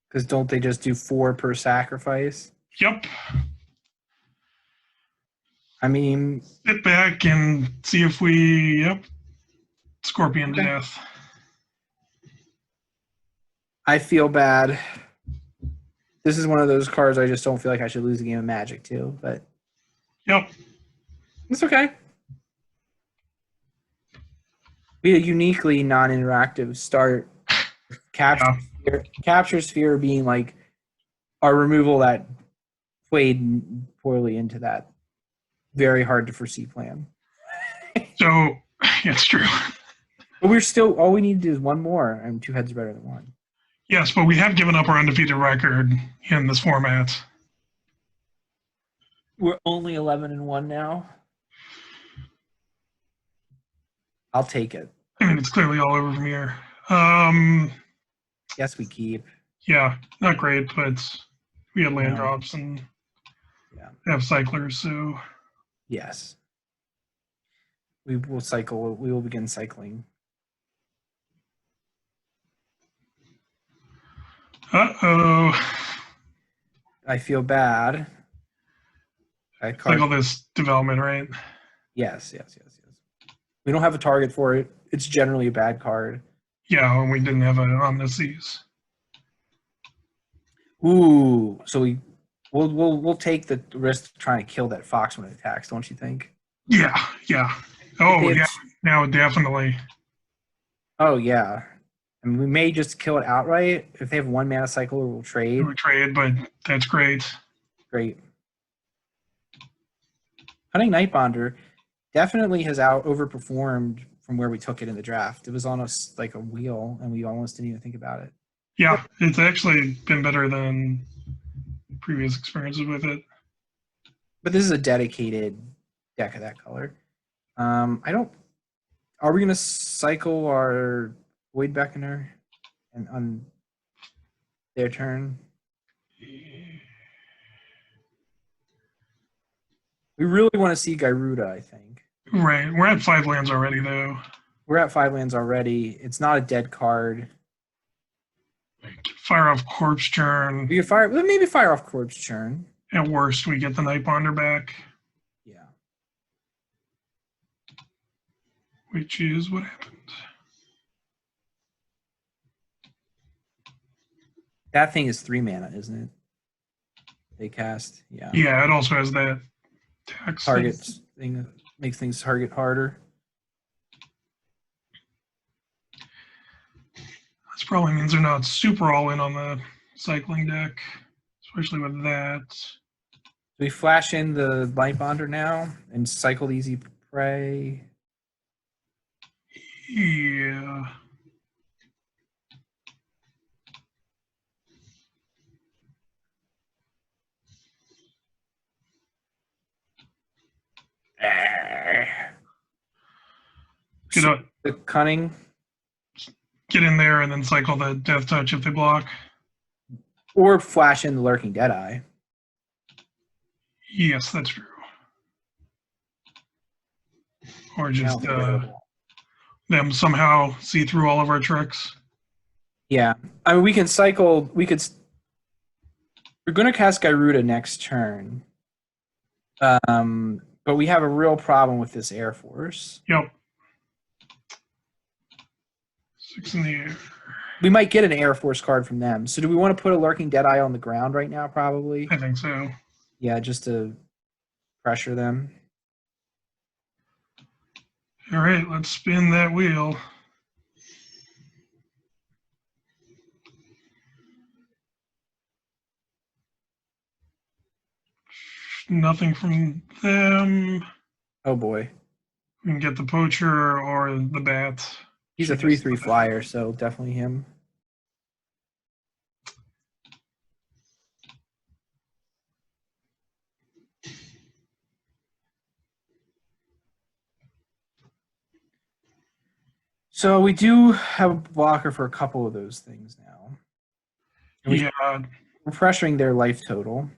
Because don't they just do 4 per sacrifice? Yep. I mean, Sit back and see if we. Yep. Scorpion Okay. Death. I feel bad. This is one of those cards I just don't feel like I should lose a game of Magic to, but Yep. it's okay. We had a uniquely non-interactive start. Capture Sphere being like our removal that played poorly into that very hard to foresee plan. So, yeah, it's true. But we're still, all we need to do is one more, and 2 heads are better than 1. Yes, but we have given up our undefeated record in this format. We're only 11-1 now. I'll take it. I mean, it's clearly all over from here. Yes, we keep. Yeah, not great, but we had land No. drops and Yeah. have cyclers, so Yes. We will cycle. We will begin cycling. I feel bad. Cycle this development, right? Yes. We don't have a target for it. It's generally a bad card. Yeah, and we didn't have an Omnises. Ooh, so we'll take the risk trying to kill that fox when it attacks, don't you think? Yeah. Oh, If- yeah. Now, definitely. Oh yeah. I mean, we may just kill it outright. If they have 1 mana cycle, we'll trade. We trade, but that's great. Great. Hunting Nightbonder definitely has overperformed from where we took it in the draft. It was on us like a wheel, and we almost didn't even think about it. Yeah, it's actually been better than previous experiences with it. But this is a dedicated deck of that color. I don't. Are we gonna cycle our Void Beckoner and on their turn? We really want to see Gyruda, I think. Right. We're at 5 lands already, though. We're at 5 lands already. It's not a dead card. Fire off Corpse Churn. We could maybe fire off Corpse Churn. At worst, we get the Nightbonder back, Yeah. which is what happened. That thing is 3 mana, isn't it? They cast. Yeah. Yeah, it also has that tax Targets thing that makes things target harder. This probably means they're not super all in on the cycling deck, especially with that. We flash in the Light Bonder now and cycle the Easy Prey. Yeah. Get up, The Cunning. get in there, and then cycle the Death Touch if they block. Or flash in the Lurking Deadeye. Yes, that's true. Or just them somehow see through all of our tricks. Yeah. I mean, we can cycle. We're going to cast Gyruda next turn. But we have a real problem with this Air Force. Yep. 6 in the air. We might get an Air Force card from them. So do we want to put a Lurking Deadeye on the ground right now, probably? I think so. Yeah, just to pressure them. All right, let's spin that wheel. nothing from them. Oh boy. We can get the poacher or the bat. He's a She gets 3/3 the bat. flyer, so definitely him. So we do have a blocker for a couple of those things now. And Yeah, we're pressuring their life total,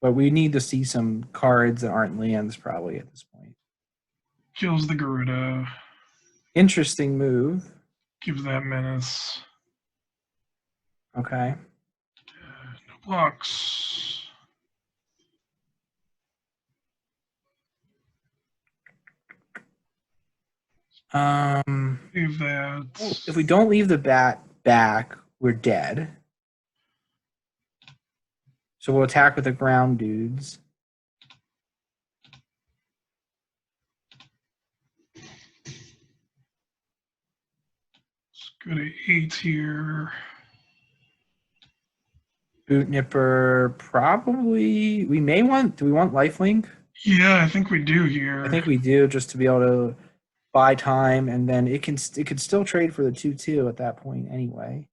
but we need to see some cards that aren't lands probably at this point. kills the Gyruda. Interesting move. Gives that menace. Okay. No blocks. Leave that. If we don't leave the bat back, we're dead. So we'll attack with the ground dudes. Let's go to 8 here. Boot Nipper, probably. We may want. Do we want lifelink? Yeah, I think we do here. I think we do, just to be able to buy time, and then it could still trade for the 2/2 at that point anyway.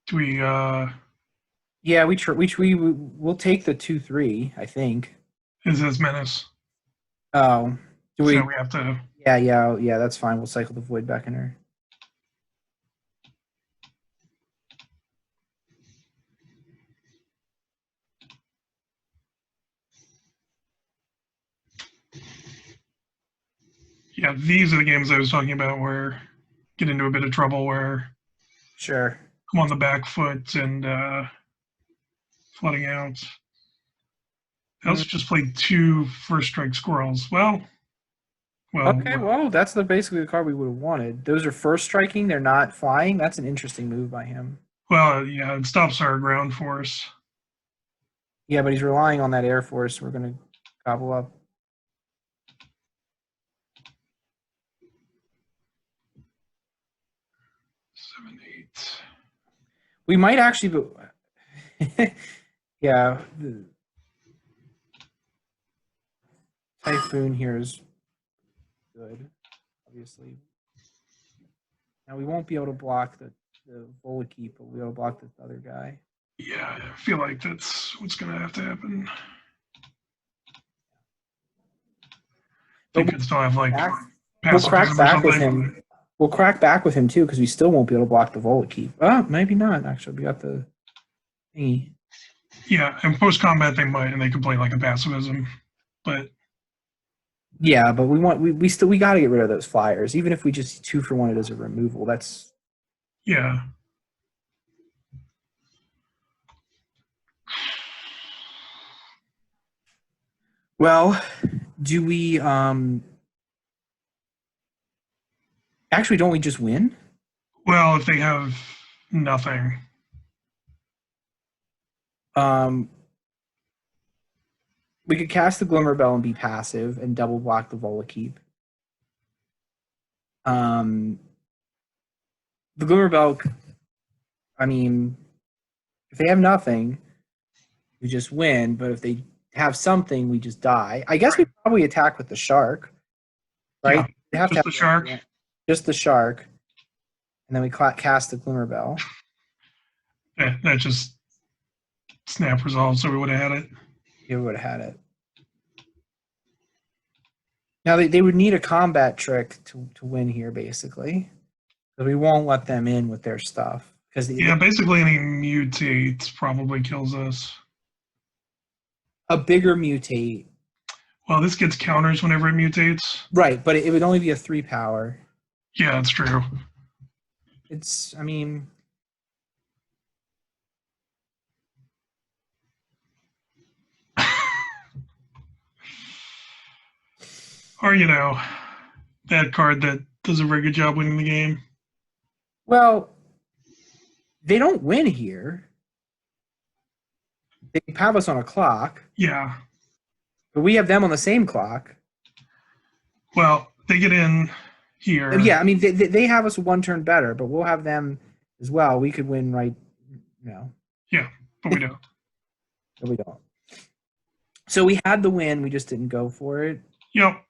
Do we? Yeah, we'll take the 2/3. I think. Is this menace? Oh, do we? So we have to. Yeah. That's fine. We'll cycle the Void Beckoner. Yeah, these are the games I was talking about where get into a bit of trouble where Sure. I'm on the back foot and flooding out. I also just played 2 first strike squirrels. Well. Okay, well, that's basically the card we would have wanted. Those are first striking. They're not flying. That's an interesting move by him. Well, yeah, it stops our ground force. Yeah, but he's relying on that Air Force. We're going to gobble up. Seven, 8. We might actually be... yeah. The Typhoon here is good, obviously. Now we won't be able to block the Volikeep, but we'll be able to block the other guy. Yeah, I feel like that's what's going to have to happen. They could still have like We'll crack pacifism or back with something. him. We'll crack back with him too, because we still won't be able to block the Volikeep. Oh, maybe not. Actually, we got the thingy. Yeah, and post combat they might, and they could play like a pacifism, but Yeah, but we got to get rid of those flyers, even if we just 2 for 1 it as a removal. That's yeah. well. Do we actually? Don't we just win? Well, if they have nothing, We could cast the Glimmer Bell and be passive and double block the Volikeep. The Glimmer Bell, I mean, if they have nothing, we just win. But if they have something, we just die. I guess we probably attack with the Shark, right? Yeah, They have just to the Shark. Just the Shark. And then we cast the Glimmer Bell. Yeah, that just snap resolved, so we would have had it. You would have had it. Now they would need a combat trick to win here, basically, because we won't let them in with their stuff. Because Yeah, basically any mutate probably kills us. a bigger mutate, Well, this gets counters whenever it mutates. right? But it would only be a 3 power. Yeah, that's true. I mean, Or, that card that does a very good job winning the game. well, they don't win here. They have us on a clock, Yeah. but we have them on the same clock. Well, they get in here. Yeah, I mean, they have us 1 turn better, but we'll have them as well. We could win right now. Yeah, but we don't. But we don't. So we had the win. We just didn't go for it. Yep.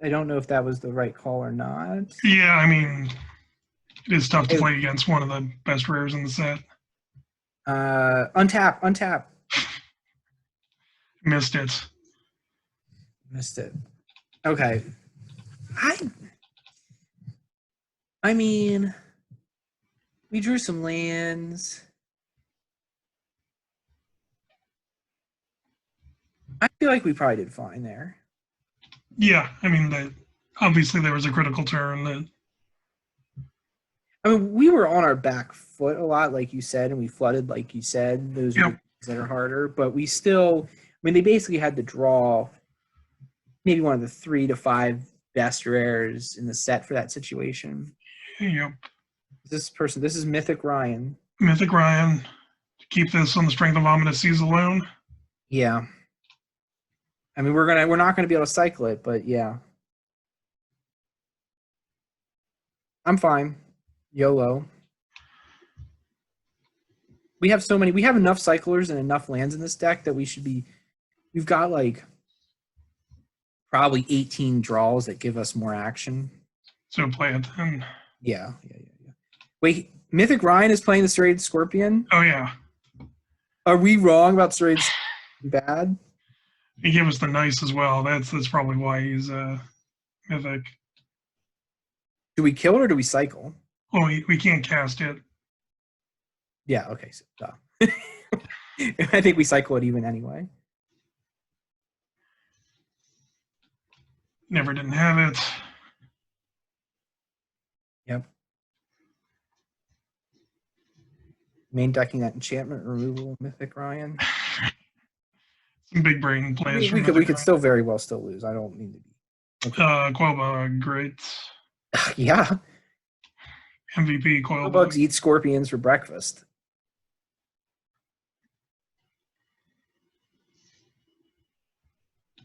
I don't know if that was the right call or not. Yeah, I mean, it is tough to play against one of the best rares in the set. Untap. Missed it. Missed it. Okay. I mean, we drew some lands. I feel like we probably did fine there. Yeah, I mean, obviously there was a critical turn that. I mean, we were on our back foot a lot, like you said, and we flooded, like you said. Those are the things that are harder, but we still. I mean, they basically had to draw maybe one of the 3 to 5 best rares in the set for that situation. Yep. This is Mythic Ryan. Mythic Ryan. To keep this on the strength of Ominous Seas alone. Yeah. I mean, we're not gonna be able to cycle it, but yeah. I'm fine. YOLO. We have enough cyclers and enough lands in this deck that we've got like probably 18 draws that give us more action. So play it then. Yeah. Wait, Mythic Ryan is playing the Serrated Scorpion? Oh yeah. Are we wrong about Serrated Scorpion bad? He gave us the nice as well. That's probably why he's Mythic. Do we kill it or do we cycle? Oh, we can't cast it. Yeah, okay. So, I think we cycle it even anyway. Never didn't have it. Yep. Main decking that enchantment removal, Mythic Ryan. Some big brain plans. We could still very well still lose. I don't mean to be. Okay. Quillbug, great. Yeah. MVP Quillbug. Bugs eat scorpions for breakfast.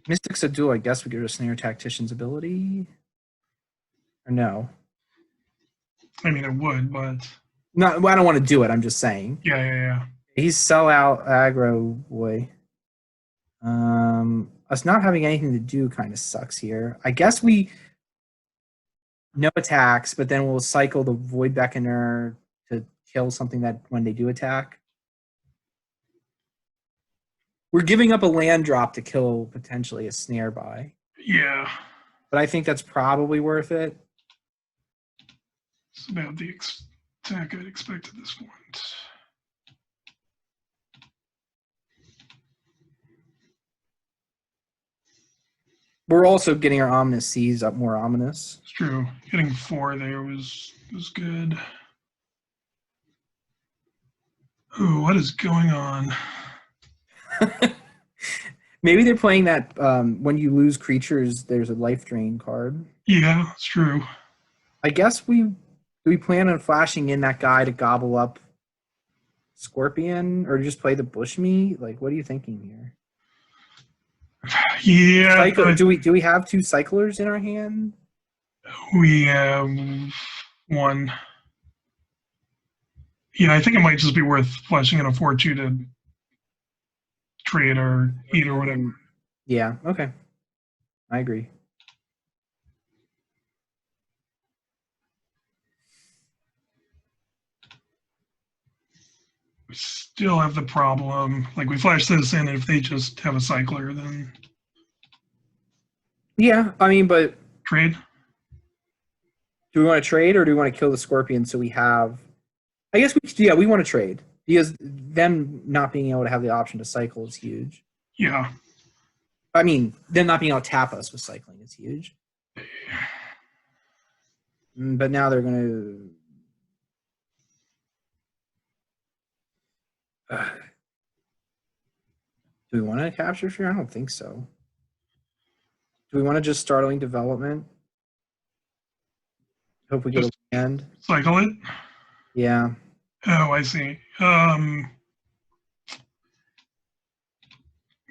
Mystics of Duel, I guess we could just snare Tactician's ability. Or no? I mean, it would, but. No, I don't want to do it. I'm just saying. Yeah. He's sell out aggro boy. Us not having anything to do kind of sucks here. I guess we no attacks, but then we'll cycle the Void Beckoner to kill something that when they do attack. We're giving up a land drop to kill potentially a snare by. Yeah. But I think that's probably worth it. It's about the attack I'd expect at this point. We're also getting our Ominous Seas up more ominous. It's true. Getting 4 there was good. Ooh, what is going on? Maybe they're playing that when you lose creatures, there's a life drain card. Yeah, it's true. I guess do we plan on flashing in that guy to gobble up Scorpion, or just play the Bushmeat? Like, what are you thinking here? Yeah. Do we have 2 cyclers in our hand? We have 1. Yeah, I think it might just be worth flashing in a 4/2 to trade or eat or whatever. Yeah, okay. I agree. We still have the problem. Like, we flash this in, and if they just have a cycler, then. Yeah, I mean, but. Trade? Do we want to trade or do we want to kill the Scorpion so we have. I guess we want to trade. Because them not being able to have the option to cycle is huge. Yeah. I mean, them not being able to tap us with cycling is huge. But now they're going to. Do we want to capture fear? I don't think so. Do we want to just startling development? Hope we get a land. Cycle it? Yeah. Oh, I see. Yeah,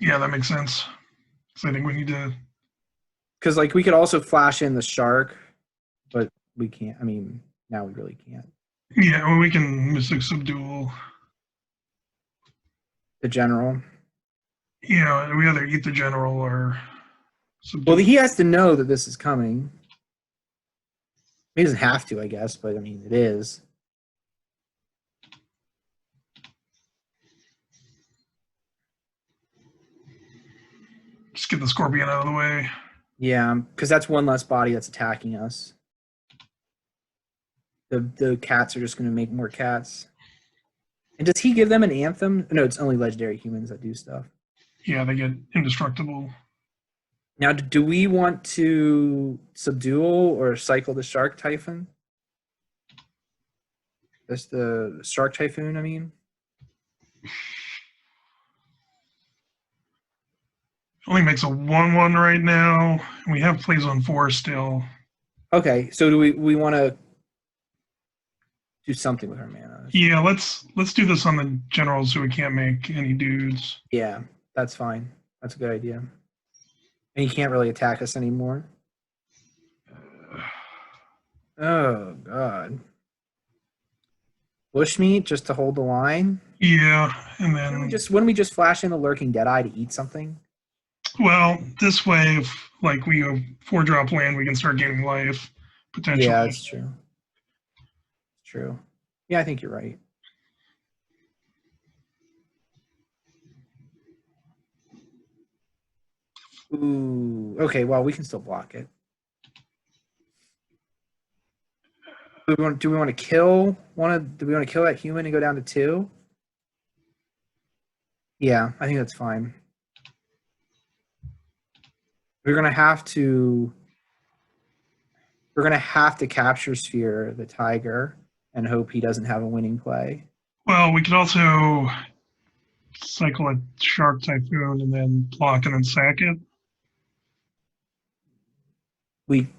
that makes sense. So I think we need to. Because we could also flash in the shark, but we can't. I mean, now we really can't. Yeah, well, we can Mystic Subdual. The general. Yeah, we either eat the general or Well, subdue. he has to know that this is coming. He doesn't have to, I guess, but I mean, it is. Just get the Scorpion out of the way. Yeah, because that's one less body that's attacking us. The cats are just going to make more cats. And does he give them an anthem? No, it's only legendary humans that do stuff. Yeah, they get indestructible. Now, do we want to subdual or cycle the Shark Typhoon? That's the Shark Typhoon, I mean. Only makes a 1/1 right now. We have plays on 4 still. Okay, so do we want to do something with our mana? Yeah, let's do this on the generals so we can't make any dudes. Yeah, that's fine. That's a good idea. And he can't really attack us anymore. Oh, God. Bushmeat just to hold the line? Yeah, and Wouldn't we just flash in a Lurking Deadeye to eat something? well, this way, if like we go 4-drop land, we can start gaining life potentially. Yeah, that's true. True. Yeah, I think you're right. Ooh, okay, well, we can still block it. Do we want to kill do we want to kill that human and go down to 2? Yeah, I think that's fine. We're gonna have to capture Sphere the tiger and hope he doesn't have a winning play. Well, we could also cycle a Shark Typhoon and then block and then sack it. We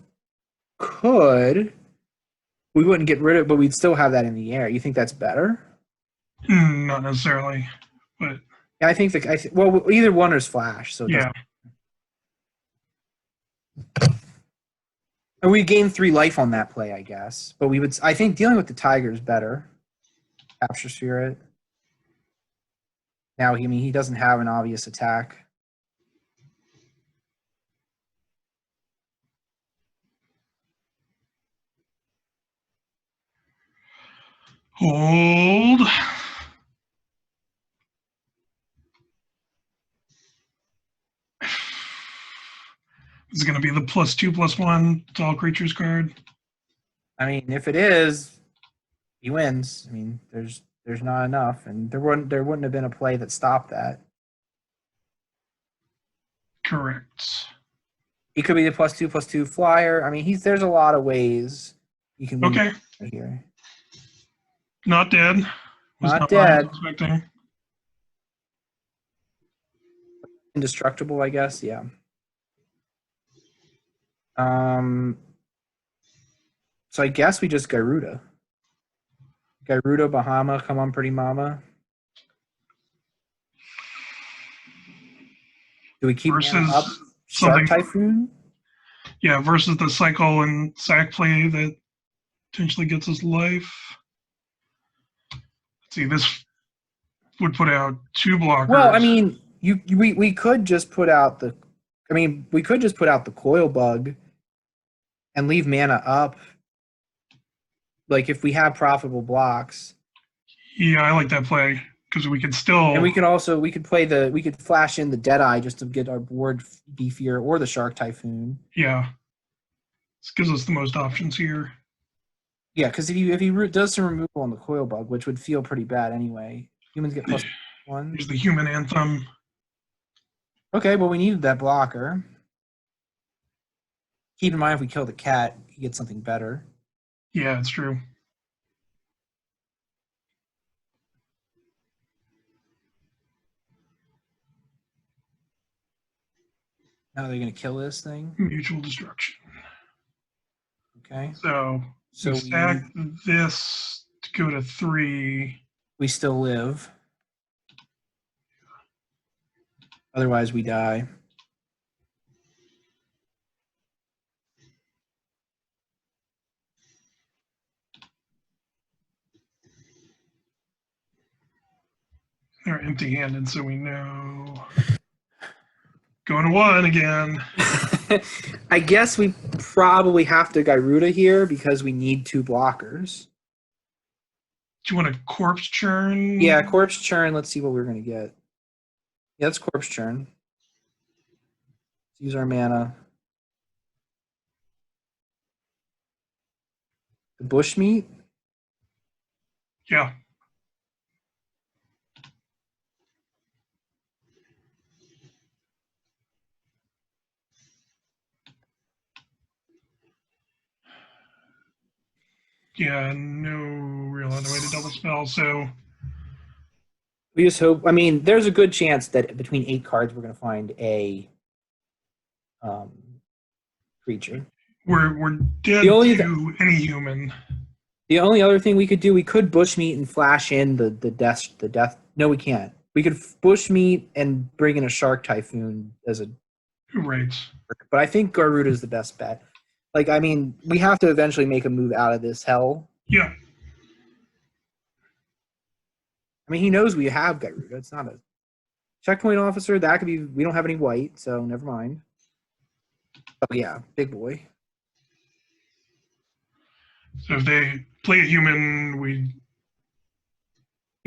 could. We wouldn't get rid of it, but we'd still have that in the air. You think that's better? Not necessarily, but Yeah, I think well, either one is flash, so yeah. And we gain 3 life on that play, I guess. But I think dealing with the tiger is better. Capture Spirit. Now, he doesn't have an obvious attack. Hold. Is it going to be the +2/+1 to all creatures card? I mean, if it is, he wins. I mean, there's not enough, and there wouldn't have been a play that stopped that. Correct. He could be the +2/+2 flyer. I mean, there's a lot of ways you can win Okay. here. Not dead. Was Not what I dead. was expecting. Indestructible, I guess. Yeah. So I guess we just Gyruda. Gyruda, Bahama, come on, pretty mama. Do we keep Versus up Shark Typhoon? Yeah, versus the cycle and sack play that potentially gets us life. Let's see, this would put out 2 blockers. Well, I mean, we could just put out the coil bug and leave mana up. Like if we have profitable blocks. Yeah, I like that play because we could still. And we could flash in the Deadeye just to get our board beefier, or the Shark Typhoon. Yeah, this gives us the most options here. Yeah, because if he does some removal on the coil bug, which would feel pretty bad anyway, humans get +1. Here's the human anthem. Okay, well we needed that blocker. Keep in mind if we kill the cat, he gets something better. Yeah, it's true. Now they're gonna kill this thing. Mutual destruction. Okay. So we stack this to go to 3. We still live. Otherwise, we die. They're empty-handed, so we know. Going to 1 again. I guess we probably have to Gyruda here because we need 2 blockers. Do you want a corpse churn? Yeah, corpse churn. Let's see what we're gonna get. Yeah, that's corpse churn. Let's use our mana. The bushmeat. Yeah. Yeah, no real other way to double spell, so We just hope. I mean, there's a good chance that between 8 cards, we're gonna find a creature. we're dead to any human. The only other thing we could do, we could bushmeat and flash in the death. No, we can't. We could bushmeat and bring in a shark typhoon as a. Right. But I think Gyruda is the best bet. Like, I mean, we have to eventually make a move out of this hell. Yeah. I mean, he knows we have Gyruda. It's not a checkpoint officer. That could be. We don't have any white, so never mind. Oh yeah, big boy. So if they play a human, We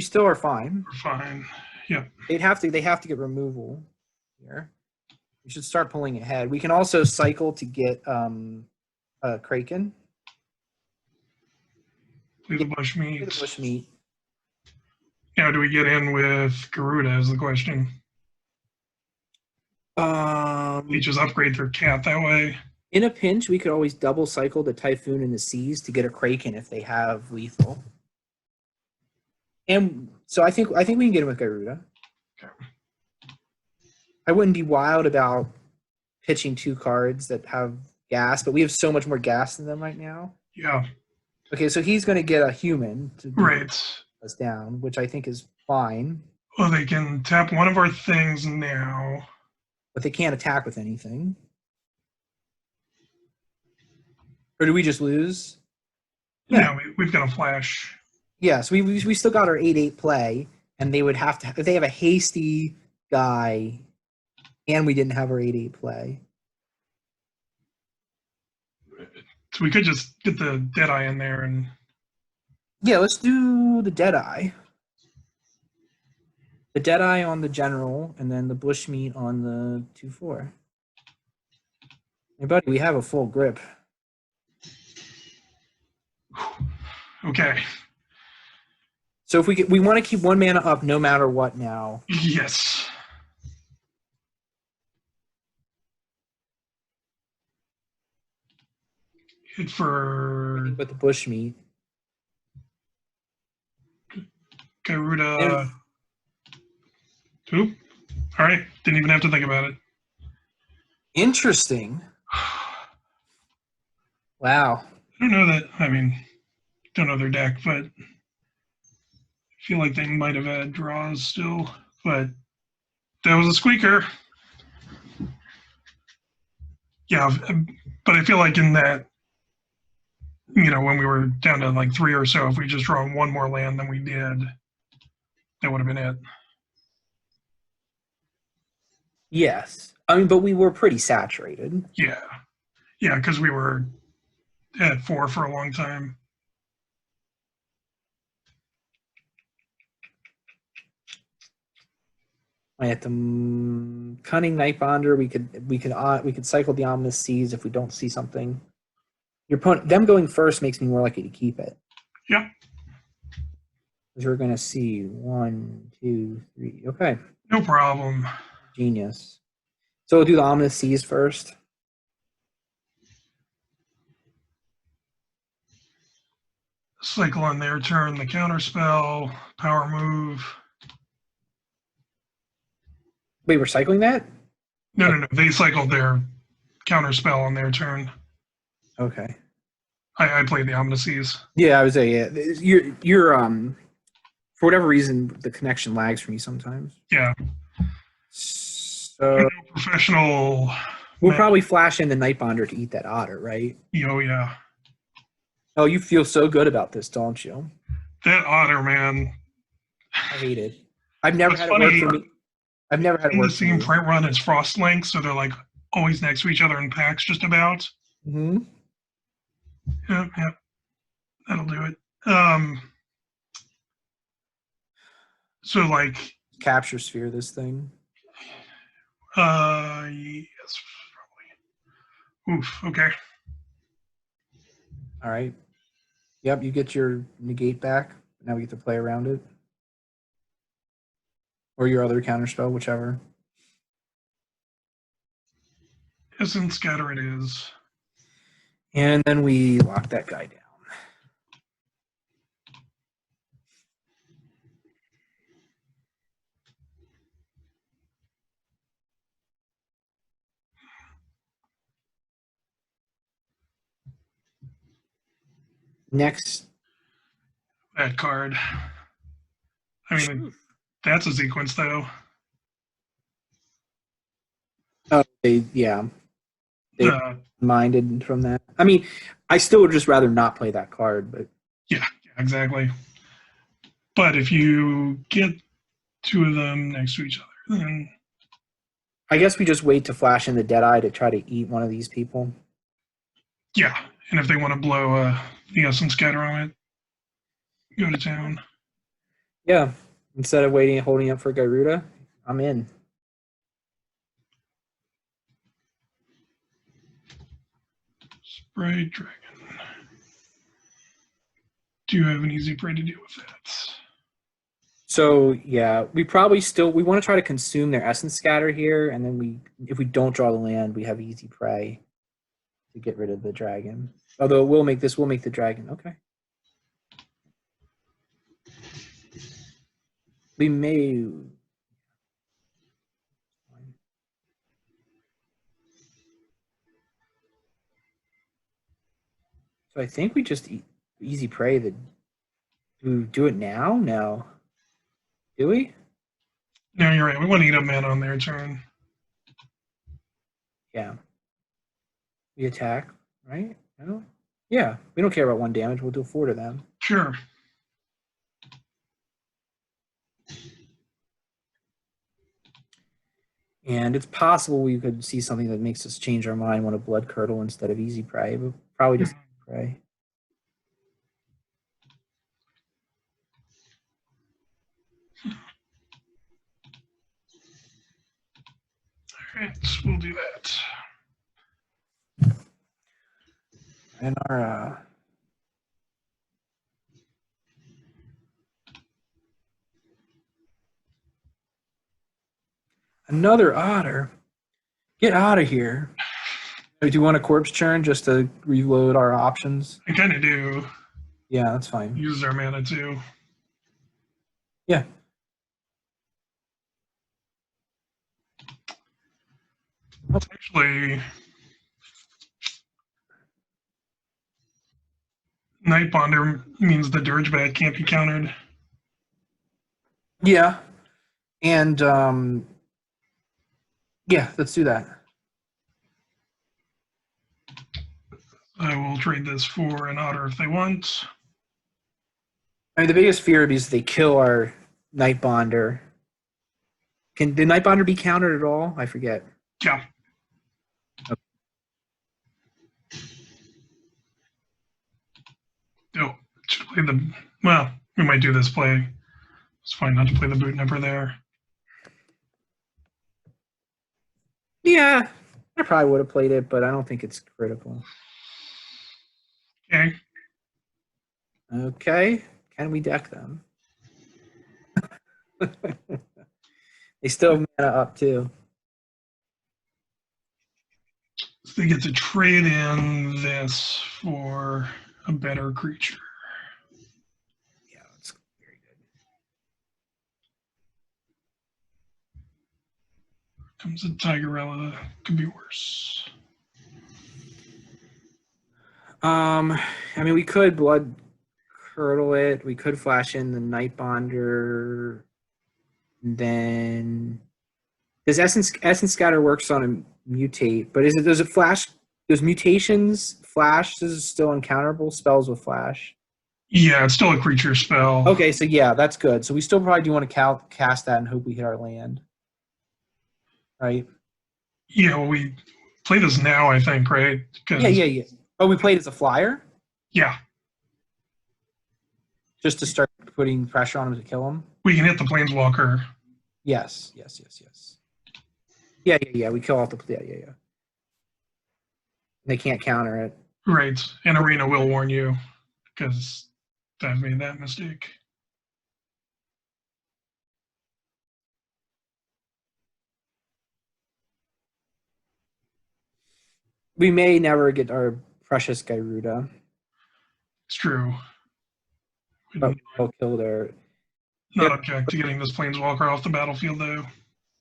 still are fine. we're fine. Yeah. They have to get removal here. We should start pulling ahead. We can also cycle to get Kraken. Play the Play the bushmeat. bushmeat. Now, do we get in with Gyruda is the question. We just upgrade their cat that way. In a pinch, we could always double cycle the Typhoon and the Seas to get a Kraken if they have lethal. And so I think we can get him with Gyruda. Okay. I wouldn't be wild about pitching 2 cards that have gas, but we have so much more gas than them right now. Yeah. Okay, so he's going to get a human to Right. us down, which I think is fine. Well, they can tap one of our things now. But they can't attack with anything. Or do we just lose? Yeah, we've got a flash. Yeah, so we still got our 8/8 play, and they would have to if they have a hasty guy, and we didn't have our 8/8 play. So we could just get the Deadeye in there and Yeah, let's do the Deadeye. The Deadeye on the general, and then the bushmeat on the 2/4. Hey, buddy, we have a full grip. okay. So if we want to keep 1 mana up no matter what now. Yes. Hit for With the bushmeat. Gyruda. Oop. All right. Didn't even have to think about it. Interesting. Wow. I don't know that. I mean, don't know their deck, but I feel like they might have had draws still. But that was a squeaker. Yeah, but I feel like in that, when we were down to like 3 or so, if we just draw 1 more land than we did, that would have been it. Yes. I mean, but we were pretty saturated. Yeah. Yeah, because we were at 4 for a long time. I had the Cunning Nightbonder. We could cycle the Ominous Seas if we don't see something. Your opponent, them going first makes me more likely to keep it. Yeah. Because we're gonna see 1, 2, 3. Okay. No problem. Genius. So we'll do the Ominous Seas first. Cycle on their turn, the counter spell, power move. Wait, we're cycling that? No. They cycled their counter spell on their turn. Okay. I played the Omnises. Yeah, I was saying, yeah. You're for whatever reason the connection lags for me sometimes. Yeah. So No professional. we'll probably flash in the Nightbonder to eat that otter, right? Oh yeah. Oh, you feel so good about this, don't you? That otter, man. I hate it. I've never What's had it work funny, for me. I've never had it in the work for same me. print run as Frostlink, so they're like always next to each other in packs, just about. Mm-hmm. Yep, that'll do it. So like, Capture sphere this thing. yes, probably. Oof. Okay. All right. Yep, you get your negate back. Now we get to play around it. Or your other counterspell, whichever. Essence Scatter it is. And then we lock that guy down. Next. That card. I mean, that's a sequence, though. Oh, yeah. They Uh, minded from that. I mean, I still would just rather not play that card, but yeah, exactly. But if you get two of them next to each other, then I guess we just wait to flash in the Deadeye to try to eat one of these people. yeah. And if they want to blow the Essence Scatter on it, go to town. Yeah. Instead of waiting and holding up for Gyruda, I'm in. Spray Dragon. Do you have an easy prey to deal with that? So yeah, we probably still we want to try to consume their essence scatter here, and then if we don't draw the land, we have easy prey to get rid of the dragon. Although we'll make the dragon. Okay. We may. So I think we just easy prey. Do we do it now? No. Do we? No, you're right. We want to eat up mana on their turn. Yeah. We attack, right? No? Yeah. We don't care about 1 damage. We'll do 4 to them. Sure. And it's possible we could see something that makes us change our mind, want a blood curdle instead of easy prey, but probably just prey. All right, we'll do that. And our another otter. Get out of here. Do you want a corpse churn just to reload our options? I kind of do. Yeah, that's fine. Use our mana too. Yeah. It's actually Nightbonder means the Dirgebat can't be countered. Yeah. And yeah, let's do that. I will trade this for an otter if they want. I mean, the biggest fear is they kill our Nightbonder. Can the Nightbonder be countered at all? I forget. Yeah. Okay. Oh, should play the. Well, we might do this play. It's fine not to play the Boot Nipper there. Yeah, I probably would have played it, but I don't think it's critical. Okay. Okay. Can we deck them? They still have mana up too. So they get to trade in this for a better creature. Yeah, that's very good. Comes a Tigerella. Could be worse. I mean, we could blood curdle it. We could flash in the Nightbonder. And then does Essence Scatter works on a mutate, but does it flash? Does mutations flash? This is still uncounterable spells with flash. Yeah, it's still a creature spell. Okay, so yeah, that's good. So we still probably do want to cast that and hope we hit our land. Right? Yeah, well, we play this now, I think, right? Yeah. Oh, we played as a flyer? Yeah, Just to start putting pressure on him to kill him? we can hit the Planeswalker. Yes. Yeah. We kill off the yeah. They can't counter it. Right, and Arena will warn you, because I've made that mistake. We may never get our precious Gyruda, It's true. but we'll kill their Not object to getting this Planeswalker off the battlefield, though.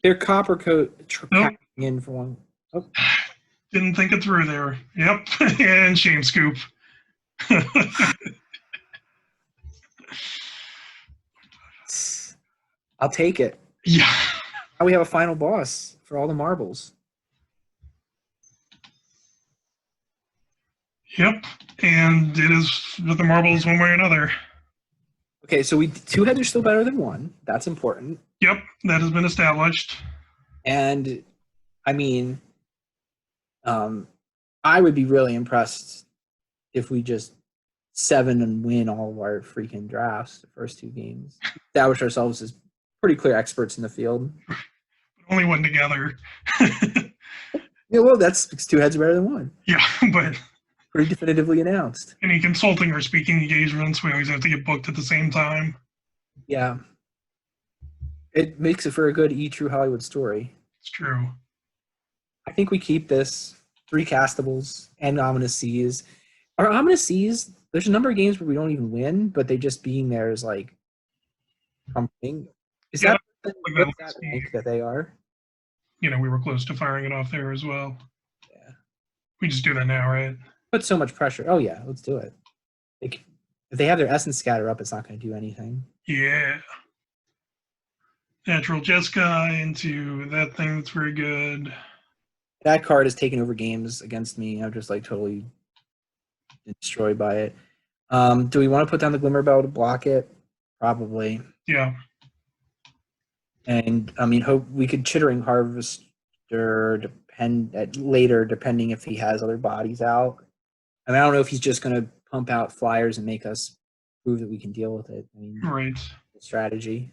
their copper coat Nope. in for one. Oh. Didn't think it through there. Yep, and shame scoop. I'll take it. Yeah. Now we have a final boss for all the marbles. Yep, and it is with the marbles one way or another. Okay, so two heads are still better than one. That's important. Yep, that has been established. And I mean, I would be really impressed if we just 7 and win all of our freaking drafts, the first 2 games. Establish ourselves as pretty clear experts in the field. Only one together. Yeah, well, that's 2 heads are better than 1. Yeah, but Pretty definitively announced. any consulting or speaking engagements, we always have to get booked at the same time. Yeah. It makes it for a good true Hollywood story. It's true. I think we keep this 3 castables and Ominous Seas. Our Ominous Seas, there's a number of games where we don't even win, but they just being there is like something. Is Yeah, that like that rank that they are? You know, we were close to firing it off there as well. Yeah. We just do that now, right? Put so much pressure. Oh yeah, let's do it. If they have their essence scatter up, it's not going to do anything. Yeah. Natural Jessica into that thing that's very good. That card has taken over games against me. I'm just like totally destroyed by it. Do we want to put down the Glimmer Bell to block it? Probably. Yeah. And I mean, hope we could Chittering Harvester later, depending if he has other bodies out. I mean, I don't know if he's just going to pump out flyers and make us prove that we can deal with it. I mean, Right. strategy.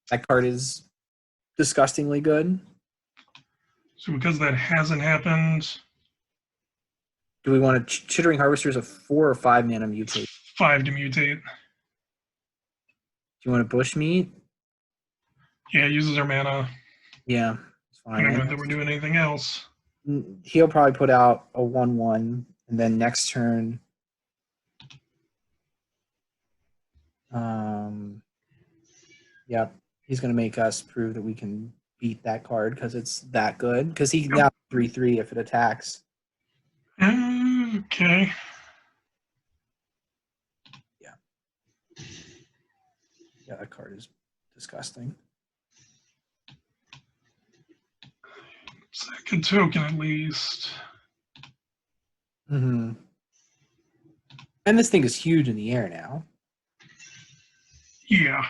That card is disgustingly good. So because that hasn't happened, Do we want to Chittering Harvester is a 4 or 5 mana mutate? 5 to mutate. Do you want to Bushmeat? Yeah, it uses our mana. Yeah, it's I don't know fine. that we're doing anything else. He'll probably put out a 1/1, and then next turn, yep, he's going to make us prove that we can beat that card because it's that good. Because he now 3/3 if it attacks. Okay. Yeah, that card is disgusting. Second token at least. Mm-hmm. And this thing is huge in the air now. Yeah.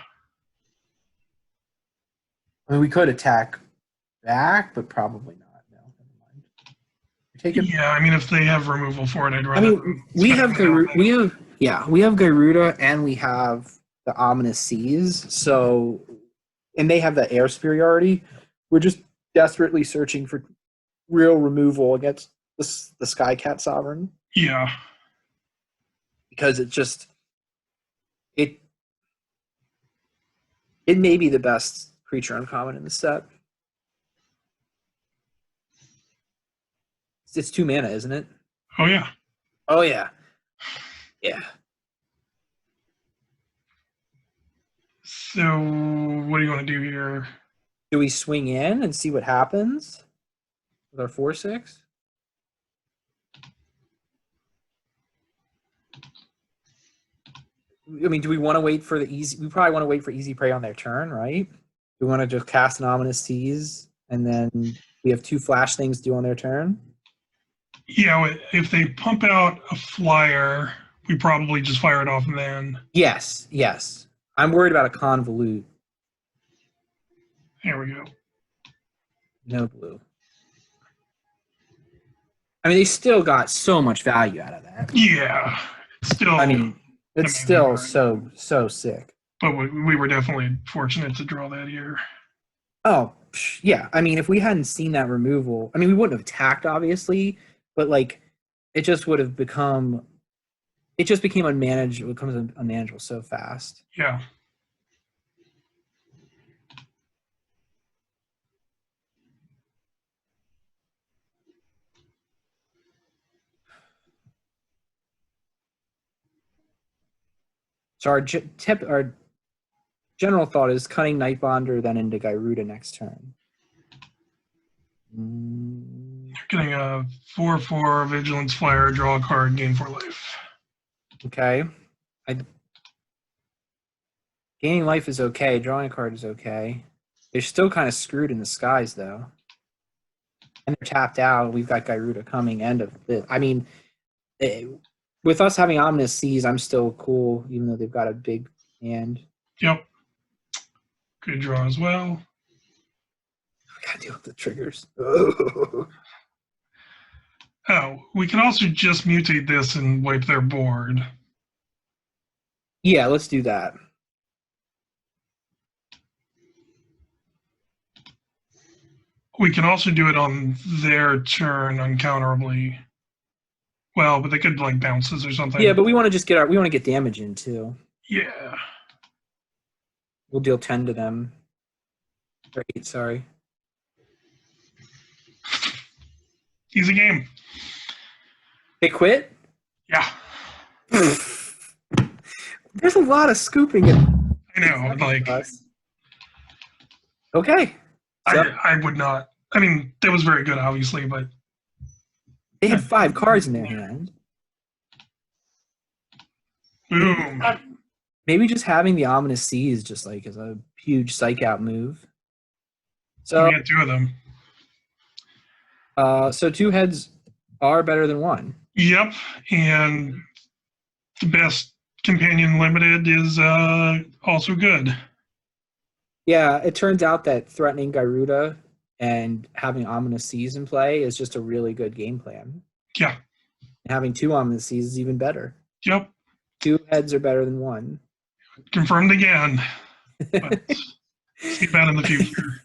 I mean, we could attack back, but probably not. No, never mind. You're taking. Yeah, I mean, if they have removal for it, I'd I rather. mean, we have Gyruda, and we have the Ominous Seas. So, and they have the air superiority. We're just desperately searching for real removal against the Skycat Sovereign Yeah. because it may be the best creature uncommon in the set. It's 2 mana, isn't it? Oh, yeah. Oh yeah. Yeah. So, what do you want to do here? Do we swing in and see what happens with our 4/6? I mean, do we want to wait for the easy? We probably want to wait for easy prey on their turn, right? We want to just cast an Ominous Seas, and then we have 2 flash things due on their turn. Yeah, if they pump out a flyer, we probably just fire it off then. Yes, yes. I'm worried about a convolute. Here we go. No blue. I mean, they still got so much value out of that. Yeah. Still, I mean, it's amazing still card. so sick. But we were definitely fortunate to draw that here. Oh, yeah. I mean, if we hadn't seen that removal, I mean, we wouldn't have attacked, obviously, but like, it just would have become. It just became unmanageable. It becomes unmanageable so fast. Yeah. So our general thought is cutting Nightbonder then into Gyruda next turn. Getting a 4/4 Vigilance Flyer, draw a card, gain 4 life. Okay. Gaining life is okay. Drawing a card is okay. They're still kind of screwed in the skies, though. And they're tapped out. We've got Gyruda coming. End of it. I mean, with us having Ominous Seas, I'm still cool, even though they've got a big hand. Yep. Good draw as well. I gotta deal with the triggers. Oh, we can also just mutate this and wipe their board. Yeah, let's do that. We can also do it on their turn uncounterably. Well, but they could like bounces or something. Yeah, but we want to just get damage in too. Yeah. We'll deal 10 to them. Or 8, sorry. Easy game. They quit? Yeah. There's a lot of scooping in I know. Like, us. Okay. So I would not. I mean, that was very good, obviously, but they had 5 cards in their hand. boom. Maybe just having the Ominous Seas just like is a huge psych out move. So We had 2 of them. So 2 heads are better than 1. Yep, and the best companion limited is also good. Yeah, it turns out that threatening Gyruda and having Ominous Seas in play is just a really good game plan. Yeah. And having 2 Ominous Seas is even better. Yep. 2 heads are better than 1. Confirmed again. But see that in the future.